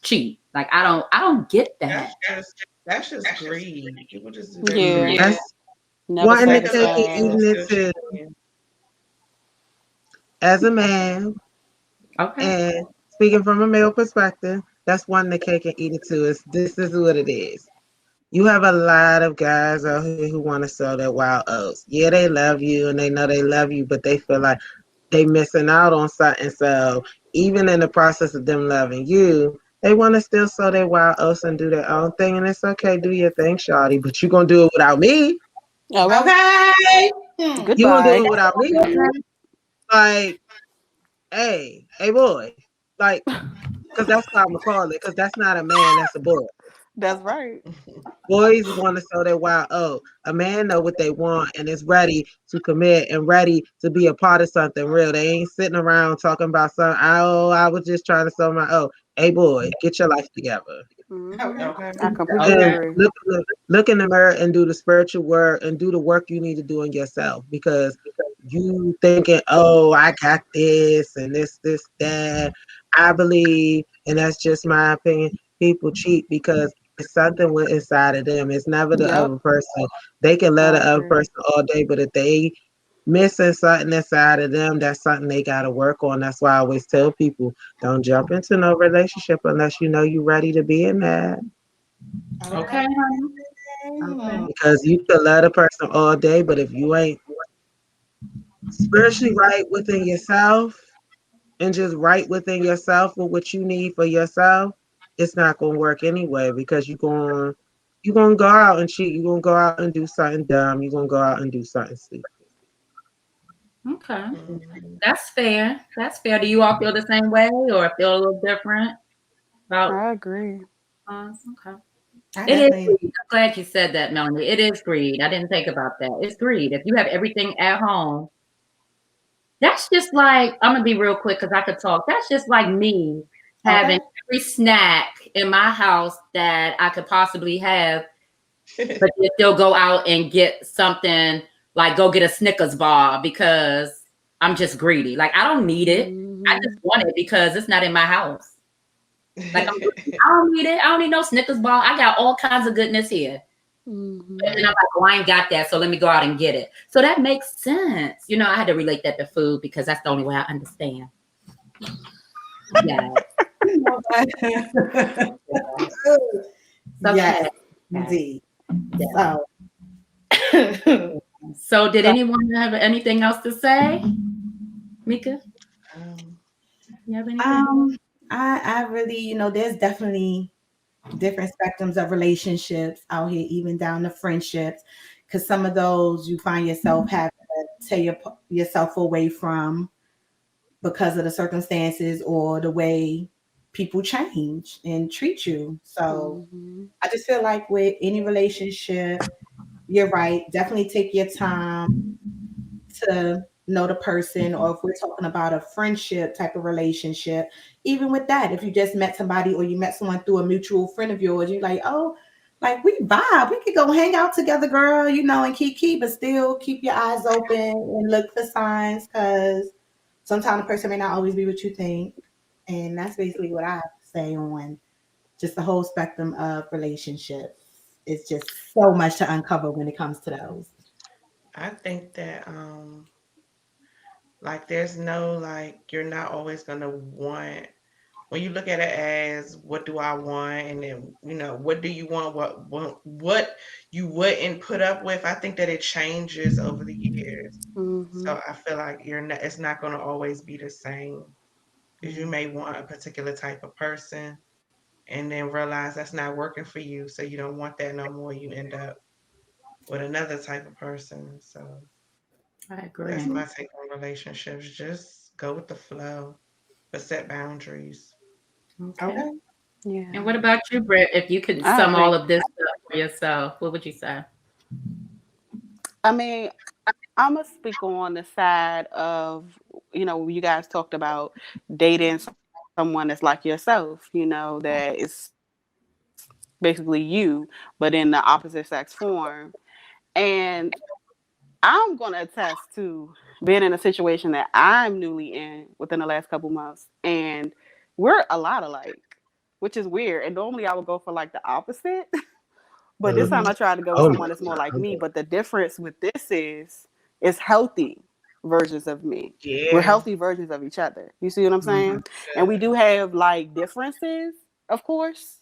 cheat? Like, I don't get That's that. just greed. People just do that for Yeah. greed. That's Never wanting to Like, it's take it, okay to satisfied. even still into cheat. as a man, Okay. and speaking from a male perspective, that's wanting the cake and eat it too. This is what it is. You have a lot of guys out here who want to sell their wild oats. Yeah, they love you and they know they love you, but they feel like they missing out on something. So even in the process of them loving you, they want to still sell their wild oats and do their own thing. And it's okay, do your thing, shawty, but you're going to do it without me. Okay. Okay. You going to Goodbye. do it without me. Like, hey, boy. Like, because that's what I'm going to call it, because that's not a man, that's a boy. That's right. Boys want to show their wild oat. A man know what they want and is ready to commit and ready to be a part of something real. They ain't sitting around talking about something. Oh, I was just trying to sell my oat. Hey, boy, get your life together. Hmm. Okay. I completely And Okay. agree. look in the mirror and do the spiritual work and do the work you need to do on yourself, because you thinking, oh, I got this and this, that. I believe, and that's just my opinion, people cheat because it's something with inside of them. It's never the Yep. other person. They can love I the other agree. person all day, but if they missing something inside of them, that's something they got to work on. That's why I always tell people, don't jump into no relationship unless you know you're ready to be in that. Okay, Okay. honey. Okay. Because you can love the person all day, but if you ain't spiritually right within yourself and just right within yourself with what you need for yourself, it's not gonna work anyway, because you're gonna go out and cheat, you're gonna go out and do something dumb, you're gonna go out and do something stupid. Okay. Mhm. That's fair. That's fair. Do you all feel the same way or feel a little different about I agree. us? Okay. I It is definitely. greed. I'm glad you said that, Melanie. It is greed. I didn't think about that. It's greed. If you have everything at home, that's just like, I'm gonna be real quick because I could talk. That's just like me having Okay. every snack in my house that I could possibly have, but you still go out and get something, like go get a Snickers bar because I'm just greedy. Like, I don't need it. I Hmm. just want it because it's not in my house. Like, I don't need it. I don't need no Snickers bar. I got all kinds of goodness here. And Hmm. then I'm Right. like, oh, I ain't got that, so let me go out and get it. So that makes sense. I had to relate that to food because that's the only way I understand. Yeah. Yes, Okay. Okay. indeed. Yeah. So, So did so anyone have anything else to say? Mika, Um, you have anything? um, I really, there's definitely different spectrums of relationships out here, even down to friendships, because some of those you find yourself having to tear yourself away from because of the circumstances or the way people change and treat you. So Hmm. I just feel like with any relationship, you're right. Definitely take your time to know the person, or if we're talking about a friendship type of relationship, even with that, if you just met somebody or you met someone through a mutual friend of yours, you're like, oh, like we vibe, we could go hang out together, girl, and keep, but still keep your eyes open and look for signs, because sometimes the person may not always be what you think. And that's basically what I have to say on just the whole spectrum of relationships. It's just so much to uncover when it comes to those. I think that like there's no, like, you're not always gonna want, when you look at it as what do I want, and then what do you want, what you wouldn't put up with. I think that it changes over the years. Hmm. So I feel like it's not gonna always be the same, because you Mm. may want a particular type of person, and then realize that's not working for you. So you don't want that no more. You end up with another type of person. So I that's agree. my take on relationships. Just go with the flow, but set boundaries. Okay. Okay. Yeah, And what about you, Britt? If you could I sum agree. all of this up for yourself, what would you say? I mean, I'm gonna speak on the side of, you guys talked about dating someone that's like yourself, that is basically you, but in the opposite sex form. And I'm gonna attest to being in a situation that I'm newly in within the last couple months, and we're a lot alike, which is weird. And normally I would go for like the opposite, but this time Mhm. I tried to go with Oh my someone that's more like me. God. But the difference with this is healthy versions of me. We're Yeah. healthy versions of each other. You see what I'm Mhm. saying? And we do have like differences, of course,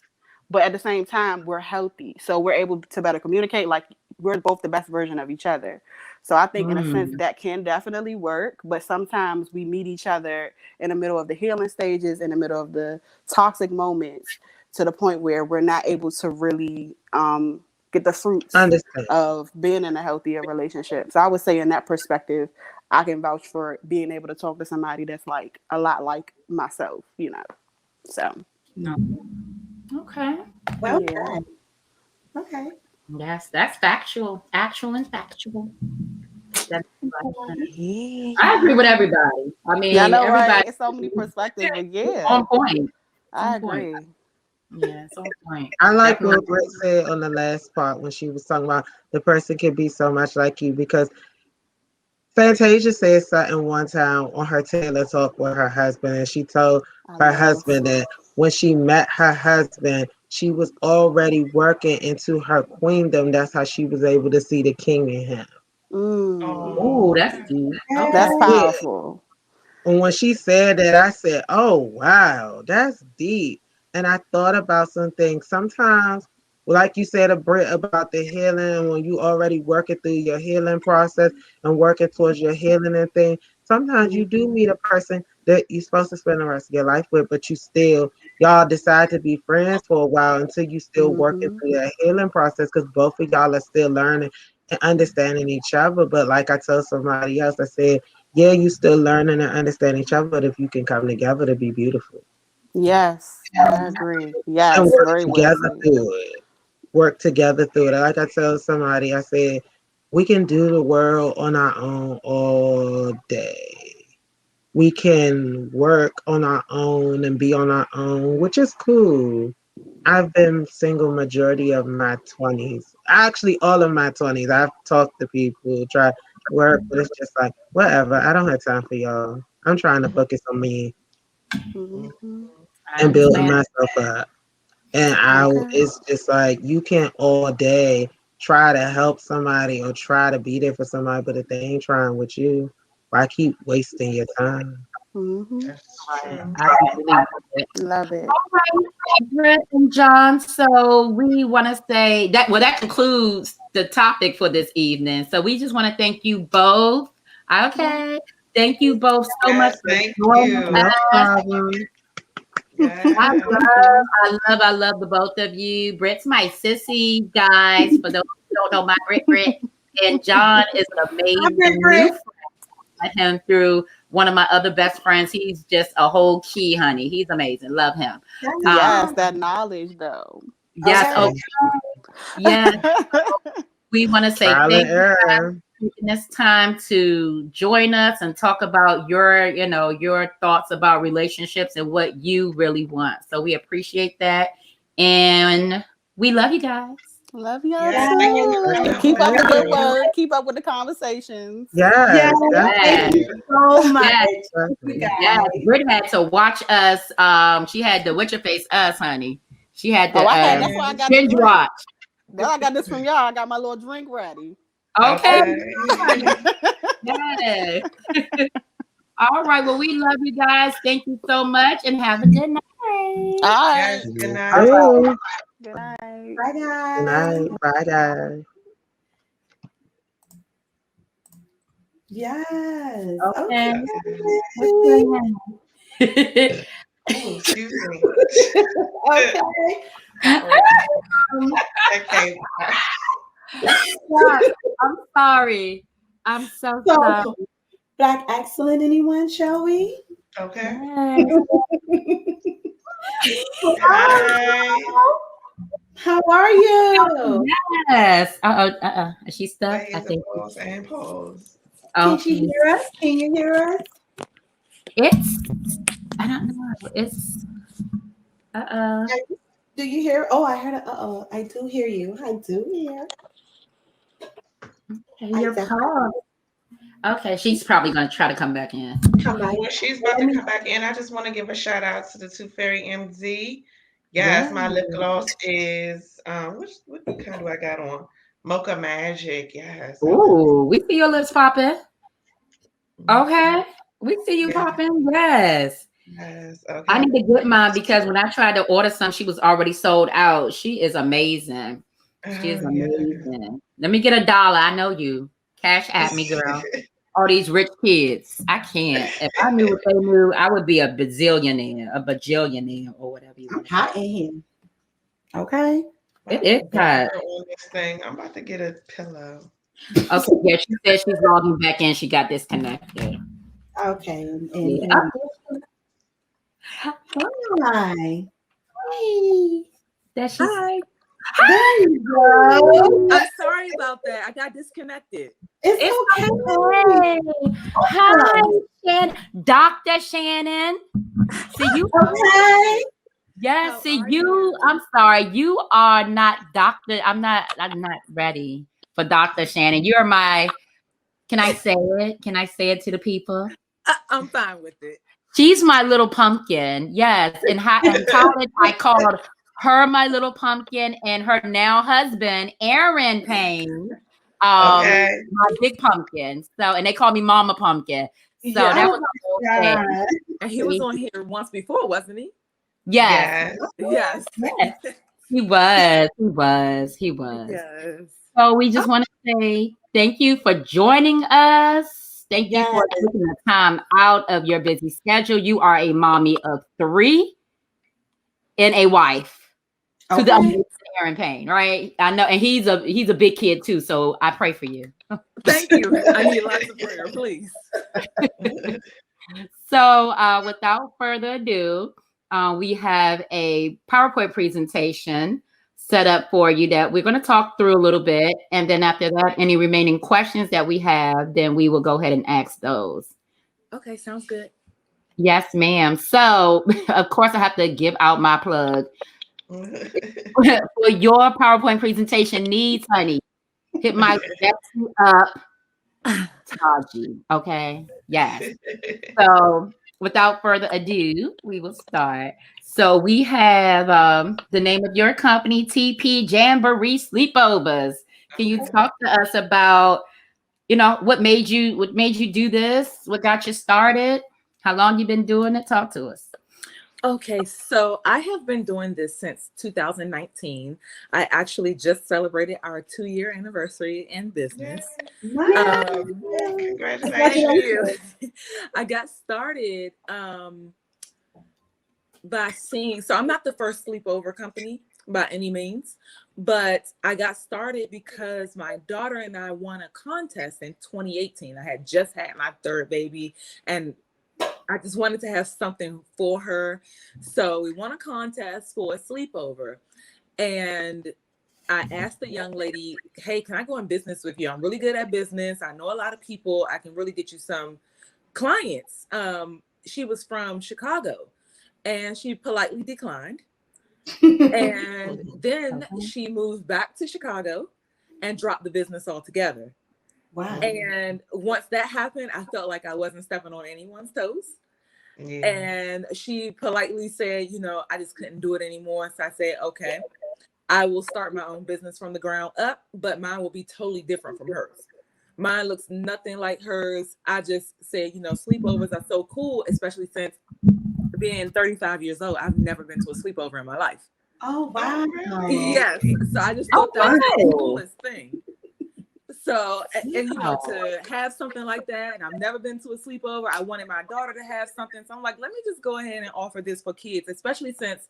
but at the same time, we're healthy. So we're able to better communicate. Like we're both the best version of each other. So I think in a sense Mm. that can definitely work, but sometimes we meet each other in the middle of the healing stages, in the middle of the toxic moments, to the point where we're not able to really get the fruits Understand. of being in a healthier relationship. So I would say in that perspective, I can vouch for being able to talk to somebody that's like a lot like myself. So No. Okay. Well yeah. done. Okay. That's factual, actual and factual. That's Yeah. I agree with everybody. I Yeah, I mean, know, right? everybody It's so many perspectives, but yeah, on point. It's I on point. agree. Yeah, it's on point. I like Definitely. what Britt said on the last part when she was talking about the person can be so much like you, because Fantasia said something one time on her Taylor talk with her husband, and she told I her love. husband that when she met her husband, she was already working into her queendom. That's how she was able to see the king in him. Mm, Oh, Oh, that's deep. Okay. that's Yes. Yeah. powerful. And when she said that, I said, "Oh wow, that's deep." And I thought about some things. Sometimes, like you said, a Brit, about the healing, when you already working through your healing process and working towards your healing and thing. Sometimes you do Mhm. meet a person that you're supposed to spend the rest of your life with, but y'all decide to be friends for a while until you still working Mhm. through that healing process, because both of y'all are still learning and understanding each other. But like I told somebody else, I said, yeah, you still learning and understanding each other, but if you can come together to be beautiful Yes, I agree. and Yes, work very well together said. through it. Work together through it. Like I tell somebody, I said, we can do the world on our own all day. We can work on our own and be on our own, which is cool. I've been single majority of my 20s. Actually, all of my 20s. I've talked to people, tried to work, but it's just like, whatever. I don't have time for y'all. I'm trying to focus on me Mhm. I and building understand. myself up. And Okay. it's just like, you can't all day try to help somebody or try to be there for somebody, but if they ain't trying with you, why keep wasting your time? Mhm. that's true. I do believe it. Love it. All right, Britt and John. So we want to say that, well, that concludes the topic for this evening. So we just want to thank you both. Okay. Thank you both so much Yes, for thank joining you. No us. problem. Yes. Thank you. I love the both of you. Britt's my sissy, guys. For those who don't know, my Britt, and John is an Hi, Brit amazing new Brit. friend. Met him through one of my other best friends. He's just a whole key, honey. He's amazing. Love him. Um, Yes, that knowledge though. yes. Okay. Okay. Yes. We want to say Trial and thank you guys error. for taking this time to join us and talk about your thoughts about relationships and what you really want. So we appreciate that. And we love you guys. Love y'all Yes, thank you for too. coming Keep up the good on. work. Keep up with the conversations. Yes. Yes, Thank Yes. you definitely. so much, Yes. you Definitely. Yes. guys. Britt had to watch us. She had to what's your face us, honey. She had Oh, to that's why I Yes. got the binge drink. watch. Then I got this from y'all. I got my little drink ready. Okay. Okay. Yes. All right. Well, we love you guys. Thank you so much and have a good night. All Yes, right. good You night. too. Good night. Bye, Good guys. night. Bye, guys. Yes. Okay. Okay. What's your name? Excuse me. Okay. Okay. I'm sorry. I'm so So, sorry. Black excellent, anyone, shall we? Okay. Hi. Hi. How are you? Yes. Is she stuck? I Waves think. and pause and pause. Can she Okay. hear us? Can you hear us? It's. I don't know. It's. Uh. Do you hear? Oh, I heard a I do hear you. I do hear. Your pause. Okay, she's probably gonna try to come back in. Come back. When she's about to come back in, I just want to give a shout out to the Two Fairy MZ. Yes, my lip gloss is what kind do I got on? Mocha Magic. Yes. Ooh, we see your lips popping. Okay, we see you popping. Yes. Yes. Okay. I need to get mine because when I tried to order some, she was already sold out. She is amazing. She is amazing. Let me get $1. I know you. Cash at me, girl. All these rich kids. I can't. If I knew what they knew, I would be a bajillionaire, or whatever you want. Hot in here. Okay. It is hot. On this thing. I'm about to get a pillow. Okay, yeah, she said she's logging back in. She got disconnected. Okay. Hi. Hi. That she's Hi. There you go. I'm sorry about that. I got disconnected. It's okay. Hi, Shannon. Dr. Shannon. See you. Okay. Yes, How see are you. you? I'm sorry. You are not Doctor. I'm not ready for Dr. Shannon. You're my. Can I say it? Can I say it to the people? I'm fine with it. She's my little pumpkin. Yes. In college, I called her my little pumpkin and her now husband, Aaron Payne, my big pumpkin. So, and they call me Mama Pumpkin. So that was the whole thing. And he was on here once before, wasn't he? Yes. Yes. He was. Yes. So we just want to say thank you for joining us. Thank you for taking the time out of your busy schedule. You are a mommy of 3 and a wife to the amazing Aaron Payne, right? I know, and he's a big kid too. So I pray for you. Thank you. I need lots of prayer, please. So without further ado, we have a PowerPoint presentation set up for you that we're going to talk through a little bit. And then after that, any remaining questions that we have, then we will go ahead and ask those. Okay, sounds good. Yes, ma'am. So, of course, I have to give out my plug. For your PowerPoint presentation needs, honey, hit my up, Taji. Okay. Yes. So, without further ado, we will start. So we have the name of your company, Teepee Jamboree Sleepovers. Can you talk to us about, what made you do this? What got you started? How long you been doing it? Talk to us. Okay, so I have been doing this since 2019. I actually just celebrated our 2-year anniversary in business. Congratulations. Thank you. I got started by seeing, so I'm not the first sleepover company by any means, but I got started because my daughter and I won a contest in 2018. I had just had my 3rd baby and I just wanted to have something for her. So we won a contest for a sleepover. And I asked the young lady, hey, can I go in business with you? I'm really good at business. I know a lot of people. I can really get you some clients. She was from Chicago and she politely declined. And then she moved back to Chicago and dropped the business altogether. Wow. And once that happened, I felt like I wasn't stepping on anyone's toes. Yeah. And she politely said, I just couldn't do it anymore. So I said, okay, I will start my own business from the ground up, but mine will be totally different from hers. Mine looks nothing like hers. I just said, sleepovers are so cool, especially since being 35 years old, I've never been to a sleepover in my life. Oh, wow. Yes. So I just thought that was the coolest thing. So, and you know, to have something like that, and I've never been to a sleepover. I wanted my daughter to have something. So I'm like, let me just go ahead and offer this for kids, especially since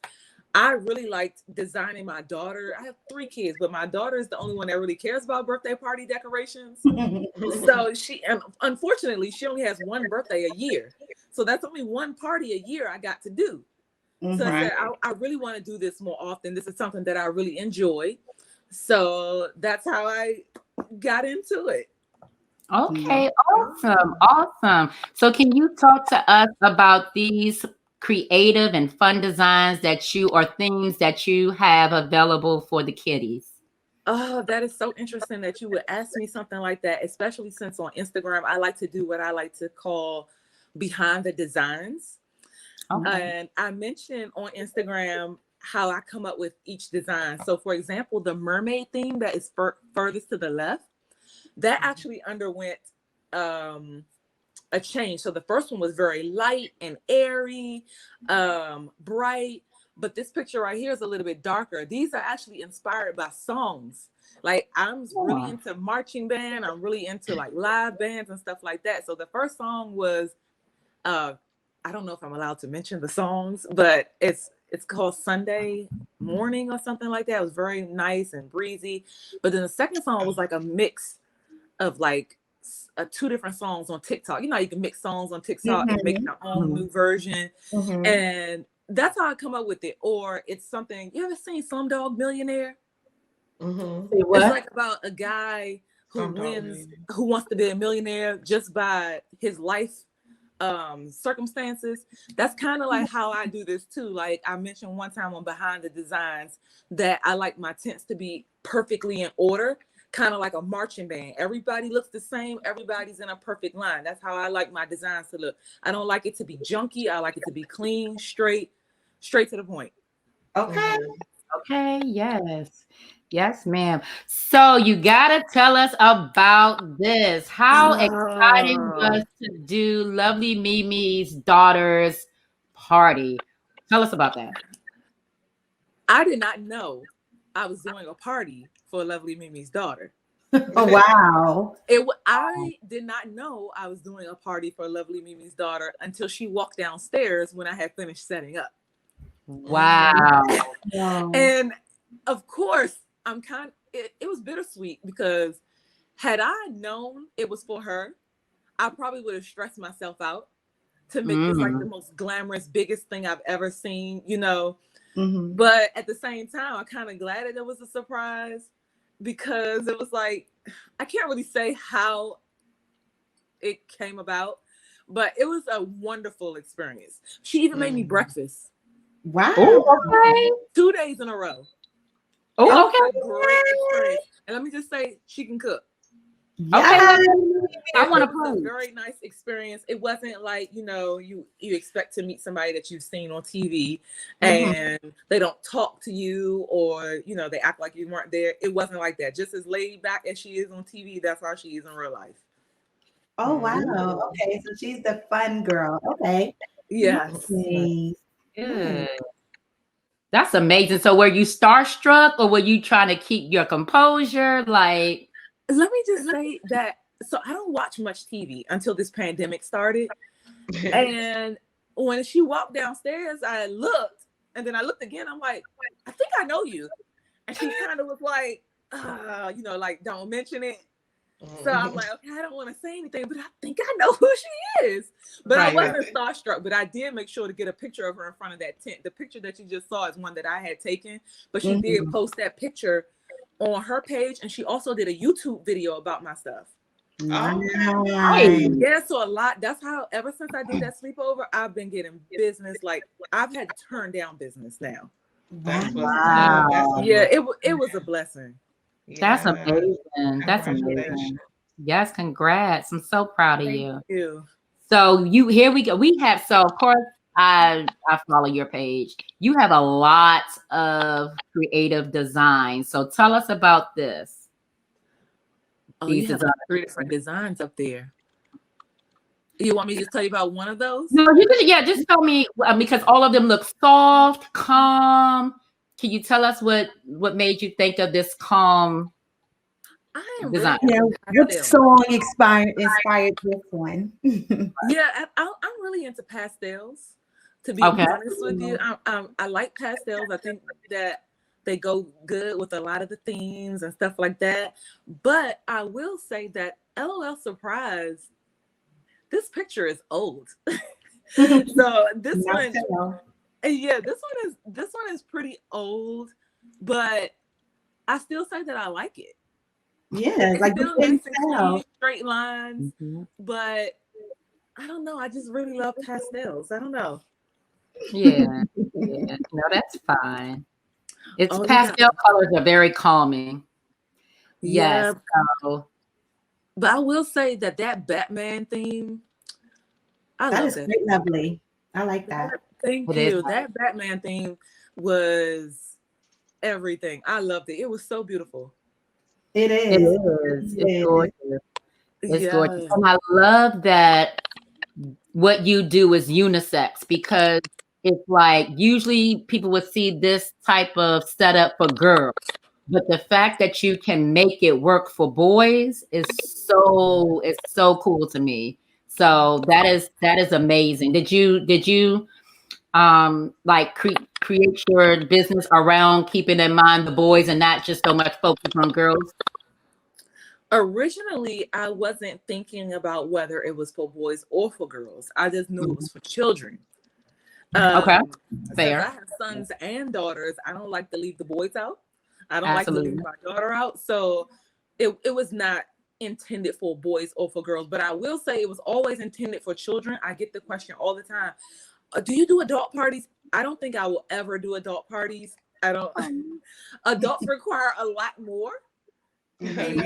I really liked designing my daughter. I have 3 kids, but my daughter is the only one that really cares about birthday party decorations. So and unfortunately, she only has 1 birthday a year. So that's only 1 party a year I got to do. So I said, I really want to do this more often. This is something that I really enjoy. So that's how I got into it. Okay, awesome. So can you talk to us about these creative and fun designs that you or themes that you have available for the kiddies? Oh, that is so interesting that you would ask me something like that, especially since on Instagram, I like to do what I like to call behind the designs. And I mentioned on Instagram how I come up with each design. So for example, the mermaid theme that is furthest to the left, that actually underwent a change. So the first one was very light and airy, bright, but this picture right here is a little bit darker. These are actually inspired by songs. Like I'm really into marching band. I'm really into like live bands and stuff like that. So the first song was, I don't know if I'm allowed to mention the songs, but it's called Sunday Morning or something like that. It was very nice and breezy. But then the second song was like a mix of like 2 different songs on TikTok. You know, you can mix songs on TikTok and make your own new version. And that's how I come up with it. Or it's something, you ever seen Slumdog Millionaire? It's like about a guy who who wants to be a millionaire just by his life circumstances. That's kind of like how I do this too. Like I mentioned one time on Behind the Designs that I like my tents to be perfectly in order, kind of like a marching band. Everybody looks the same. Everybody's in a perfect line. That's how I like my designs to look. I don't like it to be junky. I like it to be clean, straight to the point. Okay, yes, ma'am. So you gotta tell us about this. How exciting was to do Lovely Mimi's daughter's party? Tell us about that. I did not know I was doing a party for Lovely Mimi's daughter. Oh wow! I did not know I was doing a party for Lovely Mimi's daughter until she walked downstairs when I had finished setting up. Wow! And of course, it was bittersweet because had I known it was for her, I probably would have stressed myself out to make this like the most glamorous, biggest thing I've ever seen, you know. But at the same time, I'm kind of glad that it was a surprise because it was like, I can't really say how it came about, but it was a wonderful experience. She even made me breakfast. Wow. Okay. 2 days in a row. Oh, okay. Great experience. And let me just say, she can cook. Okay. I want to It was a prove. very nice experience. It wasn't like, you know, you expect to meet somebody that you've seen on TV and they don't talk to you or, you know, they act like you weren't there. It wasn't like that. Just as laid back as she is on TV, that's how she is in real life. Oh wow. Okay, so she's the fun girl. Okay. Yes. Nice. Good. That's amazing. So were you starstruck or were you trying to keep your composure? Like, let me just say that, so I don't watch much TV until this pandemic started. And when she walked downstairs, I looked and then I looked again. I'm like, I think I know you. And she kind of was like, you know, like, don't mention it. So I'm like, okay, I don't want to say anything, but I think I know who she is. But I wasn't starstruck, but I did make sure to get a picture of her in front of that tent. The picture that you just saw is one that I had taken, but she did post that picture on her page, and she also did a YouTube video about my stuff. Yeah, so a lot. That's how, ever since I did that sleepover, I've been getting business. Like, I've had to turn down business now. wow. Yeah, it was a blessing. That's amazing. That's amazing. Yes, congrats. I'm so proud of Thank you. So here we go. We have, so of course, I follow your page. You have a lot of creative design. So tell us about this. Oh, you have 3 different designs up there. You want me to just tell you about one of those? No, you can, yeah, just tell me, because all of them look soft, calm. Can you tell us what made you think of this calm? I am design. really Yeah, into what pastels. song inspired this one? Yeah, I'm really into pastels. To be Okay. honest with you, I like pastels. I think that they go good with a lot of the themes and stuff like that. But I will say that LOL surprise, this picture is old. So this Not one, so. yeah, this one is pretty old, but I still say that I like it. Yeah, It's like you still can nice and tell. clean, straight lines, Mhm. but I don't know. I just really love pastels. I don't know. Yeah. Yeah. No, that's fine. It's Oh, you got pastel colors are very calming. Yes. yeah, So but I will say that Batman theme, I That love is that. quite lovely. I like that. Thank it is. you. That Batman theme was everything. I loved it. It was so beautiful. It It is. is. It's It is. gorgeous. It's gorgeous. Yeah. And I love that what you do is unisex because it's like usually people would see this type of setup for girls. But the fact that you can make it work for boys is so cool to me. So that is amazing. Did you like create your business around keeping in mind the boys and not just so much focus on girls? Originally, I wasn't thinking about whether it was for boys or for girls. I just knew it was for children. Okay, Since I fair. have sons and daughters, I don't like to leave the boys out. I don't like to leave Absolutely. my daughter out. So it was not intended for boys or for girls. But I will say it was always intended for children. I get the question all the time. Do you do adult parties? I don't think I will ever do adult parties. I don't. Adults require a lot more. And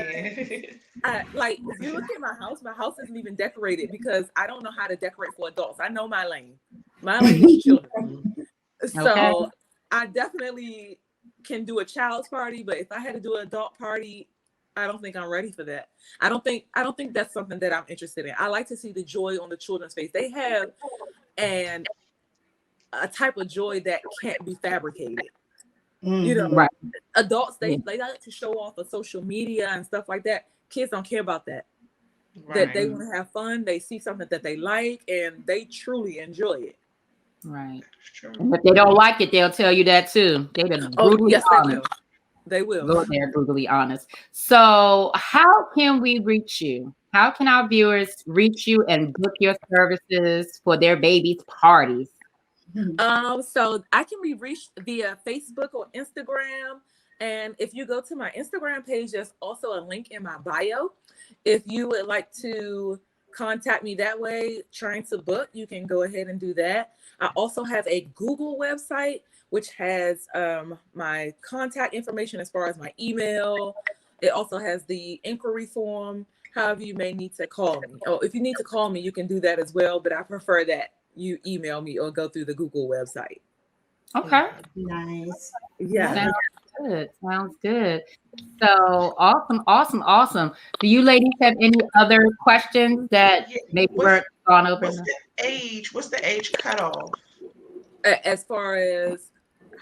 Yeah. like if you look at my house isn't even decorated because I don't know how to decorate for adults. I know my lane. My lane is children. Okay. So I definitely can do a child's party, but if I had to do an adult party, I don't think I'm ready for that. I don't think that's something that I'm interested in. I like to see the joy on the children's face. They have and a type of joy that can't be fabricated. You know, Right. adults Yeah. they like to show off on social media and stuff like that. Kids don't care about that. That they Right. want to have fun, they see something that they like and they truly enjoy it. Right. True. And if they don't like it, they'll tell you that too. They're Oh, brutally yes, they honest. will. They will. Lord, they're brutally honest. So, how can we reach you? How can our viewers reach you and book your services for their babies' parties? So I can be reached via Facebook or Instagram. And if you go to my Instagram page, there's also a link in my bio. If you would like to contact me that way, trying to book, you can go ahead and do that. I also have a Google website, which has my contact information as far as my email. It also has the inquiry form. However, you may need to call me. Oh, if you need to call me, you can do that as well. But I prefer that you email me or go through the Google website. Okay. Nice. Yeah. Sounds good. Sounds good. So awesome, awesome, awesome. Do you ladies have any other questions that Yeah. maybe weren't gone over? What's the age? What's the age cutoff? As far as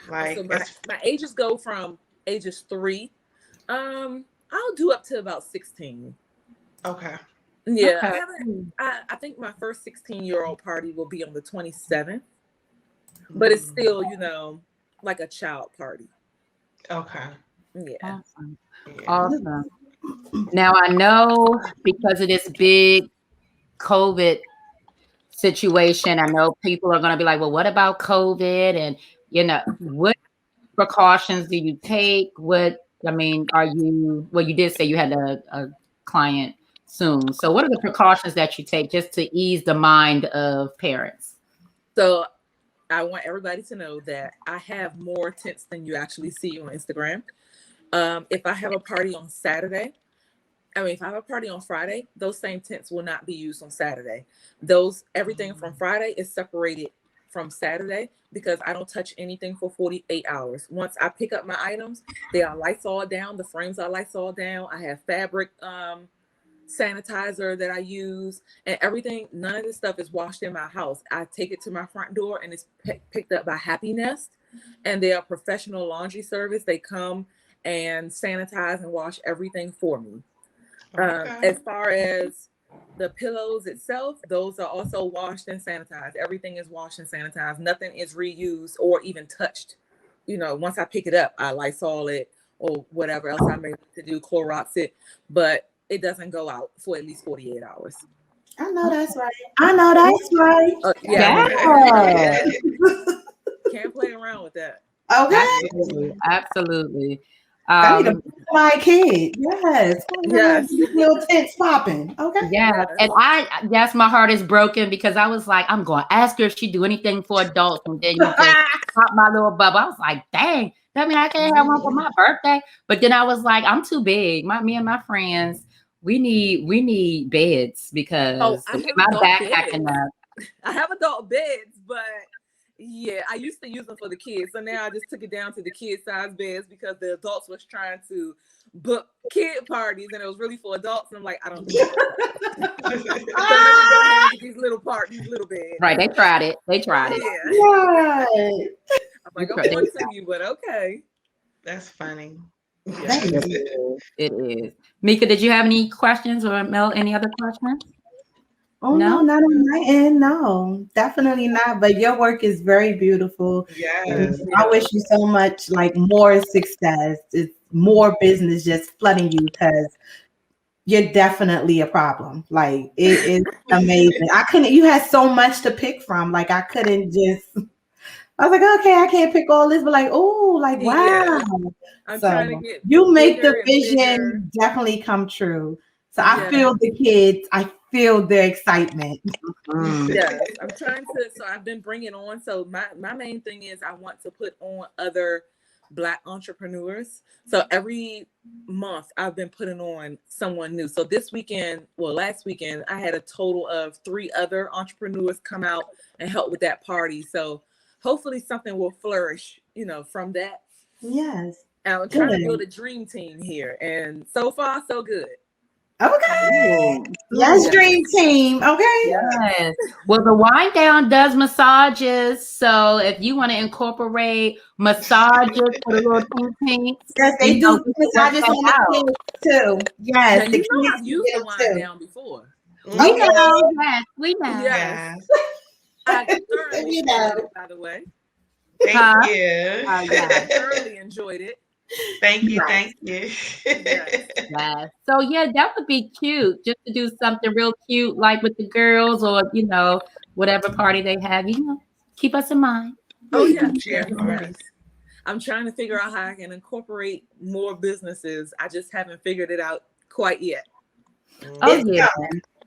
Like, so my ages go from ages 3. I'll do up to about 16. okay. Yeah, Okay. I think my first 16-year-old party will be on the 27th, but it's still, like a child party. Okay. Yeah. Awesome. Yeah. Awesome. Now I know because of this big COVID situation, I know people are going to be like, well, what about COVID? And, what precautions do you take? You did say you had a client soon. So what are the precautions that you take just to ease the mind of parents? So I want everybody to know that I have more tents than you actually see on Instagram. If I have a party on Saturday, if I have a party on Friday, those same tents will not be used on Saturday. Everything from Friday is separated from Saturday because I don't touch anything for 48 hours. Once I pick up my items, they are Lysol down. The frames are Lysol down. I have fabric sanitizer that I use and everything. None of this stuff is washed in my house. I take it to my front door and it's picked up by Happy Nest, and they are professional laundry service. They come and sanitize and wash everything for me. Okay. As far as the pillows itself, those are also washed and sanitized. Everything is washed and sanitized. Nothing is reused or even touched. You know, once I pick it up, I Lysol it or whatever else I may need to do, Clorox it, but it doesn't go out for at least 48 hours. I know that's right. I know that's right. Yeah. Yeah. Can't play around with that. Okay. Absolutely. I need to my kid. Yes. Yes. Little tits popping. Okay. Yeah, and yes, my heart is broken because I was like, I'm going to ask her if she do anything for adults, and then you just pop my little bubble. I was like, dang, that mean I can't have one for my birthday. But then I was like, I'm too big. Me and my friends, we need beds because my back acting up. I have adult beds, but yeah, I used to use them for the kids. So now I just took it down to the kid size beds because the adults was trying to book kid parties and it was really for adults. And I'm like, I don't do that. So let me go ahead and get these little beds. Right, they tried it. Yeah. Right. I'm like, I'm going to you, but okay. That's funny. Yeah. It is. Meika, did you have any questions, or Mel, any other questions? Oh no, not on my end. No, definitely not. But your work is very beautiful. Yes. I wish you so much, like, more success. It's more business just flooding you because you're definitely a problem. Like, it is amazing. You had so much to pick from. Like, I couldn't just. I was like, okay, I can't pick all this, but like, oh, like, wow. Yeah. I'm trying to get you make the vision bigger. definitely come true. So I feel the kids. I feel their excitement. Yes, I'm trying to. So I've been bringing on. So my main thing is I want to put on other Black entrepreneurs. So every month I've been putting on someone new. So last weekend, I had a total of 3 other entrepreneurs come out and help with that party. So hopefully something will flourish, from that. Yes. And I'm trying to build a dream team here. And so far, so good. Okay. Yes, dream team. Okay. Yes. Well, the Wind Down does massages. So if you want to incorporate massages for the little pinks. Yes, they do massages on the kids too. Yes. Now, I've used the Wind Down before. We know. Yes, we know. Yes. I thoroughly enjoyed it, by the way. Thank you. I thoroughly enjoyed it. Thank you. Thank you. Yes. So yeah, that would be cute. Just to do something real cute, like with the girls, or whatever party they have. Keep us in mind. Oh yeah. Yes. I'm trying to figure out how I can incorporate more businesses. I just haven't figured it out quite yet. Oh yeah.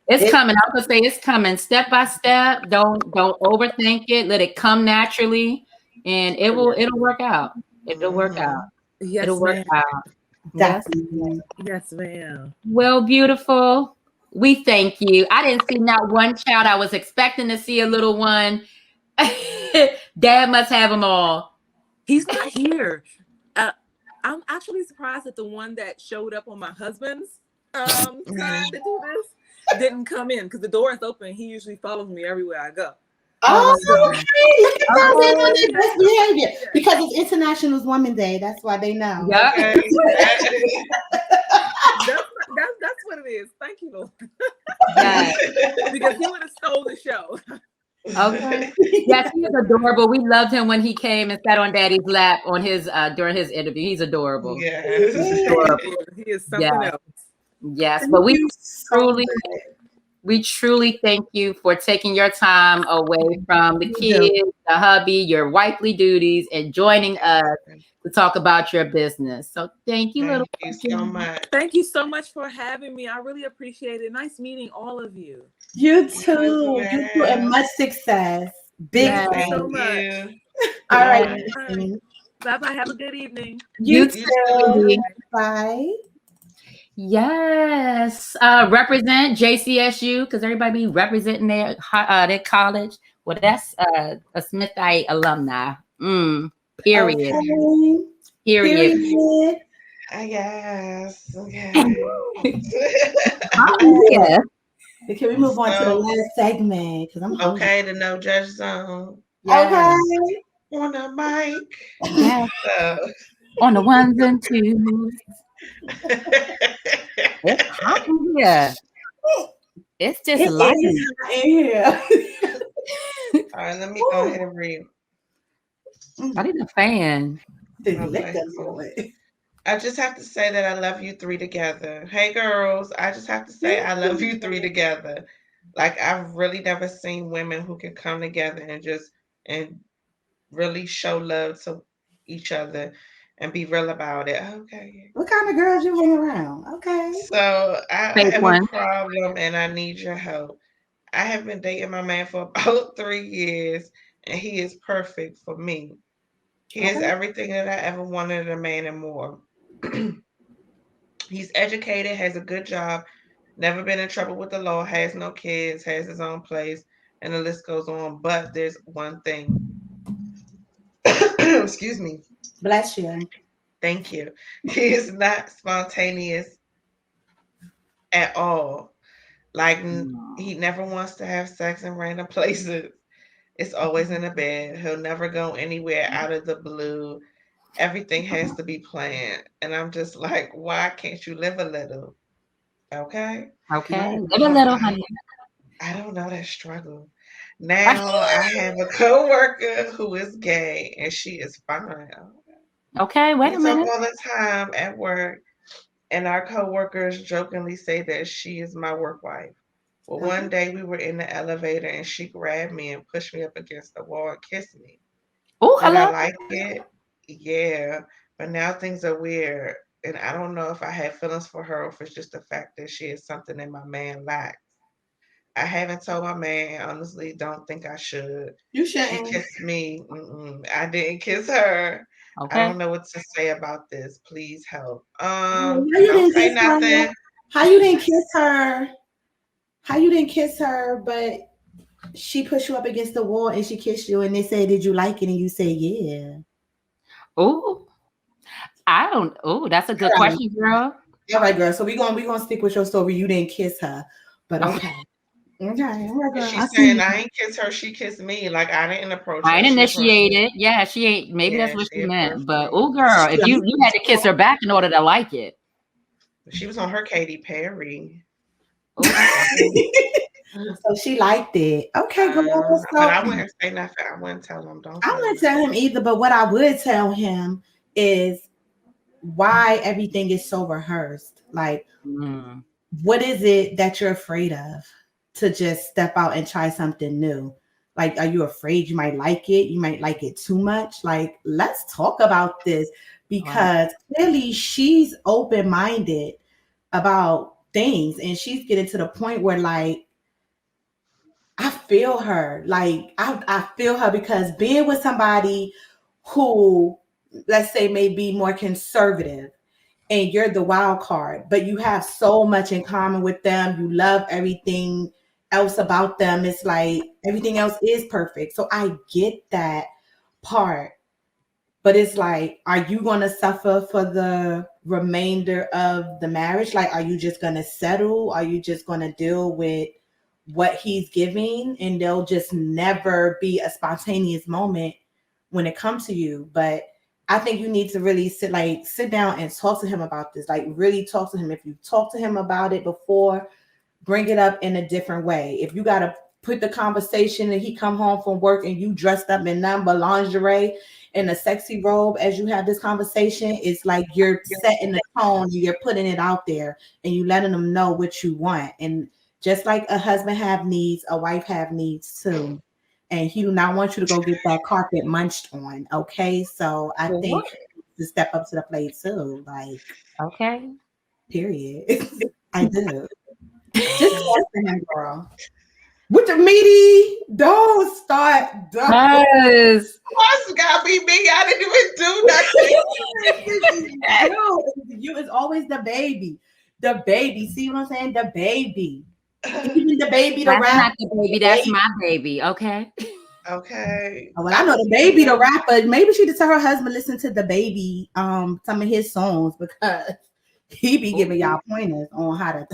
It's coming. I'm gonna say it's coming step by step. Don't overthink it. Let it come naturally, and it'll work out. It'll work out. Yes, it'll work out. Yes, ma'am. Well, beautiful. We thank you. I didn't see not one child. I was expecting to see a little one. Dad must have them all. He's not here. I'm actually surprised that the one that showed up on my husband's side to do this didn't come in because the door is open. He usually follows me everywhere I go. Oh, okay. Best behavior because it's International Women's Day. That's why they know. Yeah. Okay. that's what it is. Thank you, Lord. Yes. Because he would have stole the show. Okay. Yes, he is adorable. We loved him when he came and sat on Daddy's lap on his during his interview. He's adorable. Yeah. He is something else. Yes, but we truly thank you for taking your time away from the kids, the hubby, your wifely duties, and joining us to talk about your business. So thank you, Thank you so much. Thank you so much for having me. I really appreciate it. Nice meeting all of you. You too. You too, and much success. Big thank you so much. All right. Bye-bye. Have a good evening. You too. Bye. Yes. Represent JCSU because everybody be representing their college. Well, that's a Smithite alumni. Period. Okay. Period. I guess. Okay. Yeah. Can we move on to the last segment? Because I'm hungry. Okay. The No Judge Zone. Okay. On the mic. Yeah. On the ones and twos. It's hot in here. It's just light. It is hot in here. All right, let me go ahead and read. I need a fan. I just have to say that I love you three together. Hey girls, I just have to say I love you three together. Like I've really never seen women who can come together and really show love to each other and be real about it. Okay. What kind of girls you hang around? Okay. So I have a problem and I need your help. I have been dating my man for about 3 years and he is perfect for me. He is everything that I ever wanted in a man and more. He's educated, has a good job, never been in trouble with the law, has no kids, has his own place, and the list goes on. But there's one thing. Excuse me. Bless you. Thank you. He is not spontaneous at all. Like he never wants to have sex in random places. It's always in a bed. He'll never go anywhere out of the blue. Everything has to be planned. And I'm just like, why can't you live a little? Okay. Okay. Live a little, honey. I don't know that struggle. Now I have a coworker who is gay and she is fine. Okay, wait a minute. We talk all the time at work, and our coworkers jokingly say that she is my work wife. Well, one day we were in the elevator and she grabbed me and pushed me up against the wall and kissed me. Oh, hello. hello. I like it. Yeah, but now things are weird, and I don't know if I have feelings for her or if it's just the fact that she is something that my man lacks. I haven't told my man. Honestly, don't think I should. You She shouldn't. kissed me. I didn't kiss her. Okay. I don't know what to say about this. Please help. You Don't say nothing. How you didn't kiss her? How you didn't kiss her, but she pushed you up against the wall and she kissed you and they said, did you like it? And you say, yeah. Oh, I don't. Oh, that's a good question, girl. All right, girl. So we gonna stick with your story. You didn't kiss her, but okay. Okay. She's saying I ain't kiss her. She kissed me. Like I didn't approach her. I ain't initiated. Yeah, she ain't. Maybe that's what she meant. But oh, girl, if you had to kiss her back in order to like it. She was on her Katy Perry. So she liked it. Okay, girl. But I wouldn't say nothing. I wouldn't tell him. I wouldn't tell him either. But what I would tell him is why everything is so rehearsed. Like, what is it that you're afraid of to just step out and try something new? Like, are you afraid you might like it? You might like it too much? Like, let's talk about this because clearly she's open-minded about things and she's getting to the point where like, I feel her. Like, I feel her because being with somebody who, let's say, may be more conservative and you're the wild card, but you have so much in common with them. You love everything else about them. It's like everything else is perfect. So I get that part. But it's like, are you going to suffer for the remainder of the marriage? Like, are you just going to settle? Are you just going to deal with what he's giving and there'll just never be a spontaneous moment when it comes to you? But I think you need to really sit down and talk to him about this. Like, really talk to him. If you talk to him about it before, bring it up in a different way. If you got to put the conversation and he come home from work and you dressed up in nothing but lingerie in a sexy robe as you have this conversation, it's like you're setting the tone, you're putting it out there and you letting them know what you want. And just like a husband have needs, a wife have needs too. And he do not want you to go get that carpet munched on. Okay. So I think to step up to the plate too. Like, okay. Period. I do. Just talk to him, girl. With the meaty, don't start. Yes. What's gotta be me? I didn't even do nothing. You is always the baby. The baby. See what I'm saying? The baby. Even the baby, the that's rapper. not the baby. That's my baby. Okay. Okay. Well, I know the baby, the rapper. Maybe she just tell her husband listen to the baby, some of his songs because he be giving y'all pointers on how to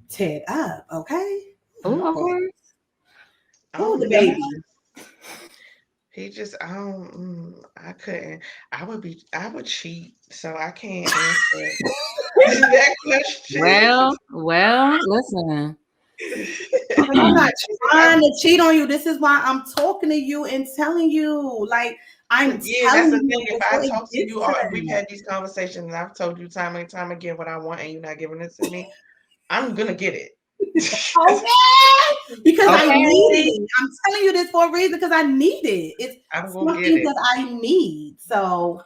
tear it up. Okay. Oh, the baby. He just, I couldn't. I would cheat, so I can't answer that question. Well, listen. Like, I'm not trying to cheat on you. This is why I'm talking to you and telling you. Like, I'm Yeah, that's telling the you thing. If before I it talk to gets you, to or if we've that. had these conversations, and I've told you time and time again what I want, and you're not giving it to me, I'm gonna get it. Okay, because I Okay. need it. I'm telling you this for a reason because I need it. It's I'm gonna get something it. that I need. So,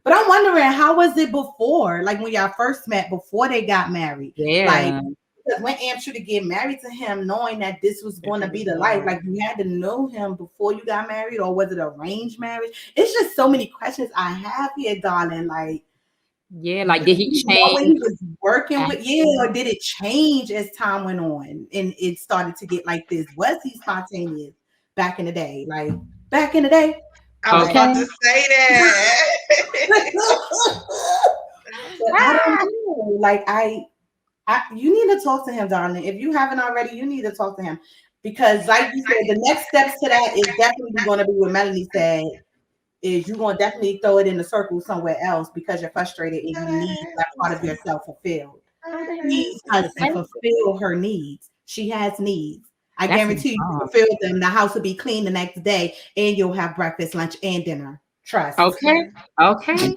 but I'm wondering, how was it before? Like when y'all first met, before they got married? Like, Yeah. because when amped you to get married to him, knowing that this was going to It be was the life? hard. Like you had to know him before you got married, or was it arranged marriage? It's just so many questions I have here, darling. Like, Yeah. Like, did he you know what change? he was working with? Yeah, or did it change as time went on and it started to get like this? Was he spontaneous back in the day? Like back in the day? I was Like, about Okay. to say that. but I don't know. Like you need to talk to him, darling. If you haven't already, you need to talk to him because, like you said, the next steps to that is definitely going to be what Melanie said. Is you're going to definitely throw it in the circle somewhere else because you're frustrated and you need that part of yourself fulfilled. Please, husband, fulfill her needs. She has needs. I That's guarantee you wrong. fulfill them. The house will be clean the next day, and you'll have breakfast, lunch, and dinner. Trust. Okay. Okay.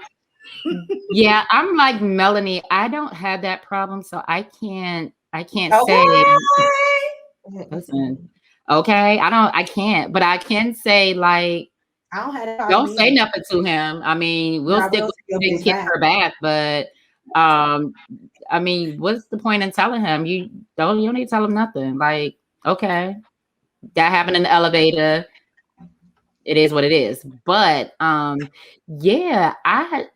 Yeah, I'm like Melanie. I don't have that problem, so I can't say, Okay. listen, okay. I can't, but I can say, like, I don't have that don't problem say either. nothing to him. I mean, But we'll I stick will with still and go kiss back. her back, but I mean, what's the point in telling him? You don't need to tell him nothing. Like, okay, that happened in the elevator. It is what it is. But yeah, I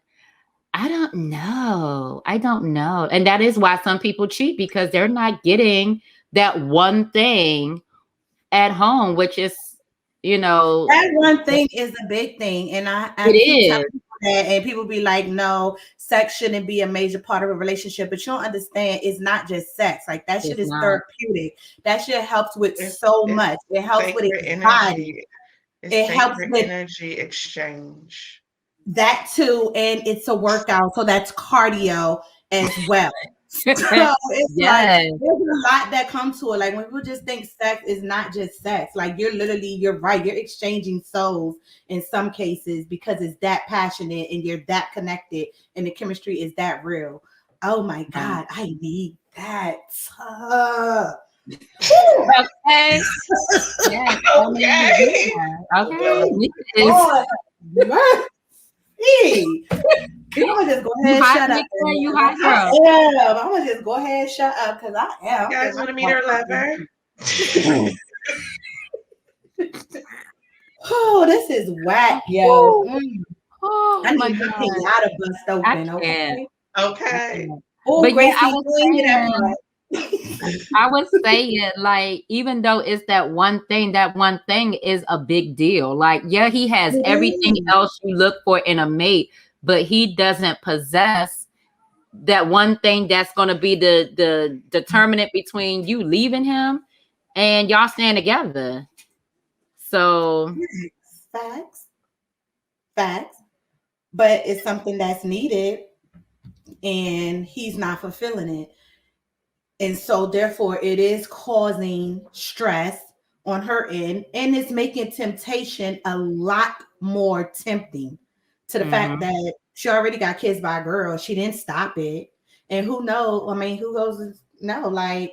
don't know. I don't know. And that is why some people cheat, because they're not getting that one thing at home, which is, That one thing is a big thing. And I it keep telling is. people that, and people be like, no, sex shouldn't be a major part of a relationship. But you don't understand, it's not just sex. Like that shit It's is not. therapeutic. That shit helps with so It's much. It helps with sacred anxiety. energy. It's It helps sacred with energy exchange. that too. And it's a workout. So that's cardio as well. So it's like Yes. there's a lot that comes to it. Like when people just think sex is not just sex, like you're right, you're exchanging souls in some cases because it's that passionate and you're that connected and the chemistry is that real. Oh my God, I need that. Okay. Yes. Okay. Okay. Oh, mercy. I'm gonna just go ahead and shut up. You hot girl. I'm gonna just go ahead and shut up because I am. You guys want to meet her lover? Oh, this is whack, yo. Oh I my need my God. pinata bust open, I can't. Okay. Oh, But yeah, Gracie, you ain't hear that part. I would say it, like, even though it's that one thing is a big deal. Like, yeah, he has everything else you look for in a mate, but he doesn't possess that one thing that's going to be the determinant between you leaving him and y'all staying together. So Facts. But it's something that's needed and he's not fulfilling it. And so therefore it is causing stress on her end and it's making temptation a lot more tempting to the fact that she already got kissed by a girl. She didn't stop it. And who knows? I mean, who goes no, like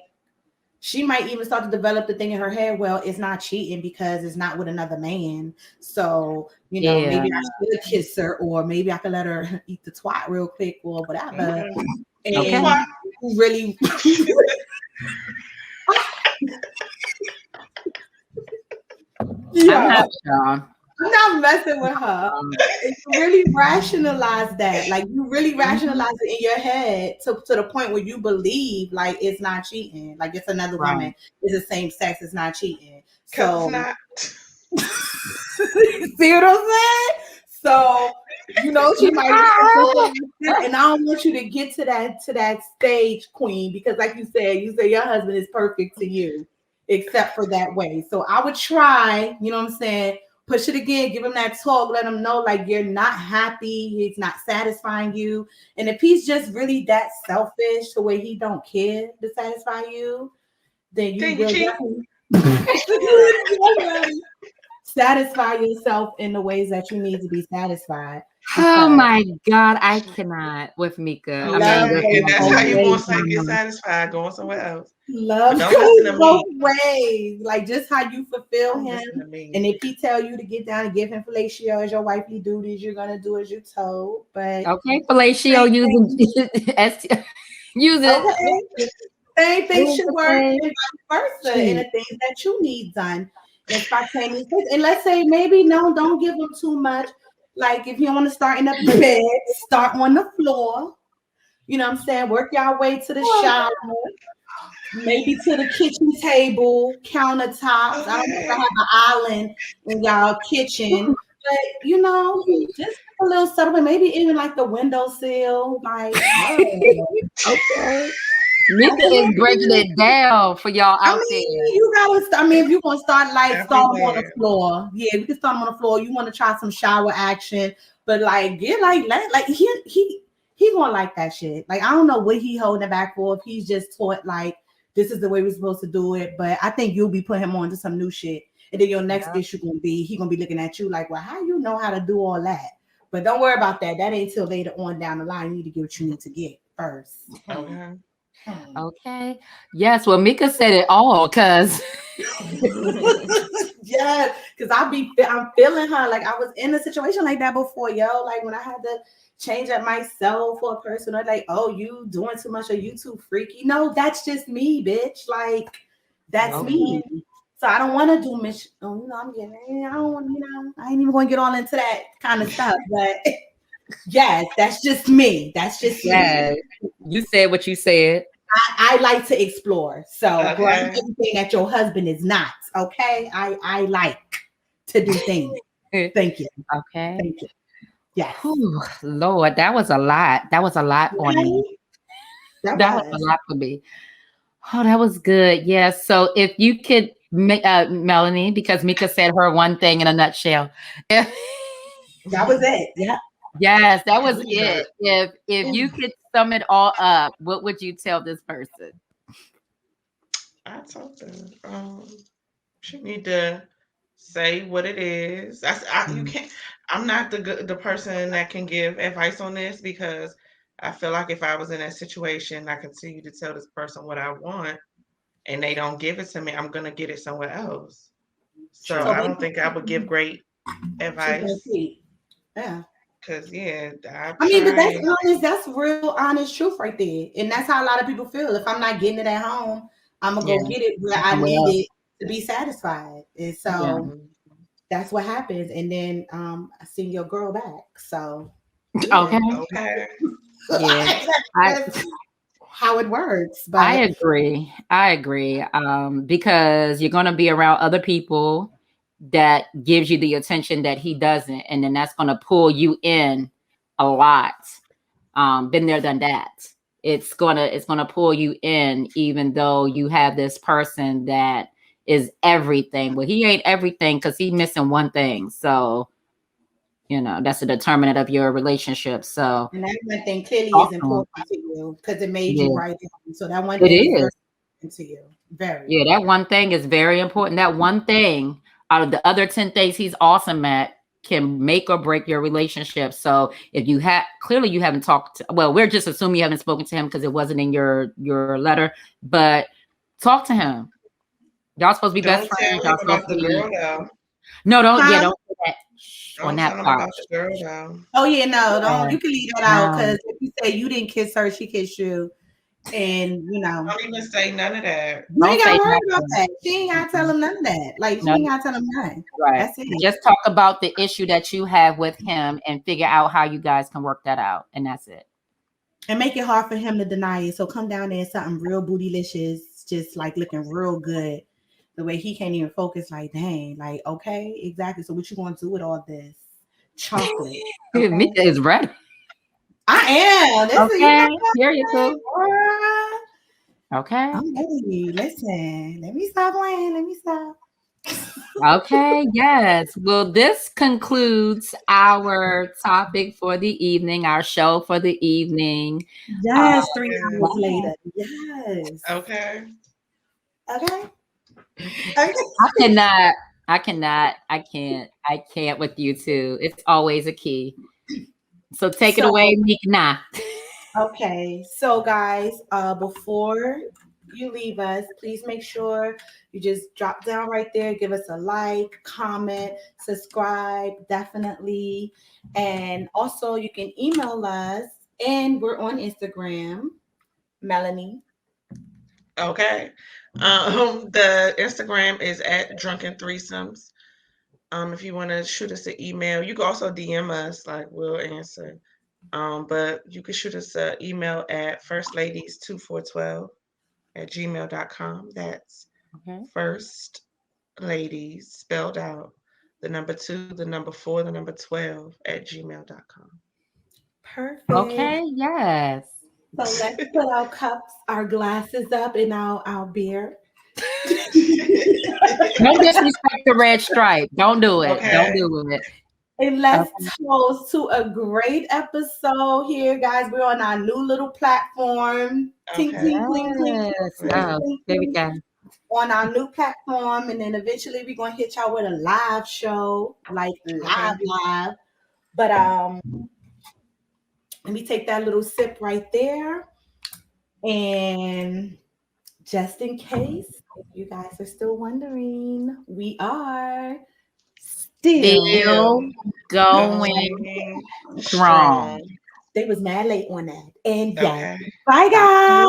she might even start to develop the thing in her head. Well, it's not cheating because it's not with another man. So, maybe I should kiss her, or maybe I could let her eat the twat real quick or whatever. Okay. And really I'm not messing with her. It's really rationalize that. Like you really rationalize it in your head to the point where you believe like it's not cheating. Like it's another woman, it's the same sex, it's not cheating. So it's not. see what I'm saying? So she might and I don't want you to get to that stage, queen, because like you said your husband is perfect to you, except for that way. So I would try, you know what I'm saying, push it again, give him that talk, let him know like you're not happy, he's not satisfying you. And if he's just really that selfish the way he don't care to satisfy you, then you Then you will cheat. definitely satisfy yourself in the ways that you need to be satisfied. Oh my God, I cannot with Meika. I Love mean, And that's how you goes want to get both ways. satisfied, going somewhere else. Love But don't listen to goes both me. ways. Like just how you fulfill Don't him. listen to me. And if he tell you to get down and give him fellatio as your wifely duties, you're gonna do as you told. But okay, fellatio using use it. okay. Same thing Use should the work thing. and vice versa. And the things that you need done in spontaneous. And let's say maybe no, don't give them too much. Like if you want to start in the bed, start on the floor. You know what I'm saying? Work your way to the shower, maybe to the kitchen table, countertops. I don't have to have an island in y'all kitchen, but you know, just a little subtle, maybe even like the windowsill, like Okay. Mika is breaking it down for y'all I out mean, there. you gotta. I mean, if you want to start start them on the Everywhere. floor, yeah, we can start them on the floor. You want to try some shower action, but like, get like he gonna like that shit. Like, I don't know what he holding it back for. If he's just taught like this is the way we're supposed to do it, but I think you'll be putting him on to some new shit, and then your next issue gonna be he gonna be looking at you like, well, how you know how to do all that? But don't worry about that. That ain't till later on down the line. You need to get what you need to get first. Okay. Okay. Yes. Well, Mika said it all because Yeah, because I'm feeling her. Like I was in a situation like that before, yo. Like when I had to change up myself for a person, or like, oh, you doing too much or you too freaky. No, that's just me, bitch. Like that's me. So I don't want to do mission. Oh, you know, I'm getting. I don't want. You know, I ain't even going to get all into that kind of stuff. But yes, that's just me. That's just yeah, you said what you said. I like to explore. So girl, I'm Okay. everything that your husband is not. Okay. I like to do things. Thank you. Okay. Thank you. Yes. Whew, Lord, that was a lot. That was a lot on me. That That was a lot for me. Oh, that was good. Yeah. So if you could make Melanie, because Mika said her one thing in a nutshell. That was it. Yeah. Yes, that was it. If you could sum it all up, what would you tell this person? I told her she need to say what it is. You can't. I'm not the person that can give advice on this because I feel like if I was in that situation, I continue to tell this person what I want, and they don't give it to me, I'm gonna get it somewhere else. So I don't think I would give great advice. Yeah. Cause yeah, I mean, but that's honest. That's real, honest truth right there, and that's how a lot of people feel. If I'm not getting it at home, I'm gonna go get it where I need it to be satisfied, and so that's what happens. And then I send your girl back. So Okay. Yeah. That's how it works. But I agree. Because you're gonna be around other people that gives you the attention that he doesn't, and then that's gonna pull you in a lot. Been there, done that. It's gonna pull you in, even though you have this person that is everything. Well, he ain't everything because he's missing one thing. So, you know, that's a determinant of your relationship. So, and that one thing clearly is important to you because it made you right. So that one thing is very important to you. Very. Yeah, that one thing is very important. That one thing out of the other 10 things he's awesome at can make or break your relationship. So if you clearly you haven't talked well, we're just assuming you haven't spoken to him because it wasn't in your letter, but talk to him. Y'all supposed to be best friends. Y'all supposed to be girl, though. No, don't don't say that on that part. About the girl, though. Oh yeah, no, don't you can leave that out because if you say you didn't kiss her, she kissed you. And you know, don't even say none of that. You ain't gotta worry about that. She ain't gotta tell him none of that. Like she ain't gotta tell him nothing. Right. That's it. Just talk about the issue that you have with him and figure out how you guys can work that out. And that's it. And make it hard for him to deny it. So come down there and something real bootylicious, just like looking real good. The way he can't even focus, like, dang, like, okay, exactly. So what you gonna do with all this chocolate? Okay? Mika is ready. I am. Okay. Here you go. Okay. I'm ready. Listen, let me stop playing. Let me stop. Okay, yes. Well, this concludes our topic for the evening, our show for the evening. Yes, 3 hours Yes. later. Yes. Okay. Okay. Okay. I can't with you two. It's always a key. So take it So, away, Meekna. okay. So, guys, before you leave us, please make sure you just drop down right there, give us a like, comment, subscribe, definitely. And also, you can email us, and we're on Instagram. Melanie. Okay. The Instagram is at Drunken Threesomes. If you want to shoot us an email, you can also DM us, like we'll answer. But you can shoot us an email at firstladies2412@gmail.com. That's Okay. first ladies spelled out, the number 2, the number 4, the number 12@gmail.com. Perfect. Okay, yes. So let's put our cups, our glasses up, and our beer. Don't disrespect the red stripe. Don't do it. Don't Okay. do it. And let's toast to a great episode here, guys. We're on our new little platform. Tink, Okay. tink, cling, cling, Yes. cling, Oh, cling, there we cling. go. On our new platform, and then eventually we're gonna hit y'all with a live show, like live. But let me take that little sip right there. And just in case if you guys are still wondering, we are still Still going Going strong. strong. they was mad late on that. And yes, Okay. bye Bye. guys.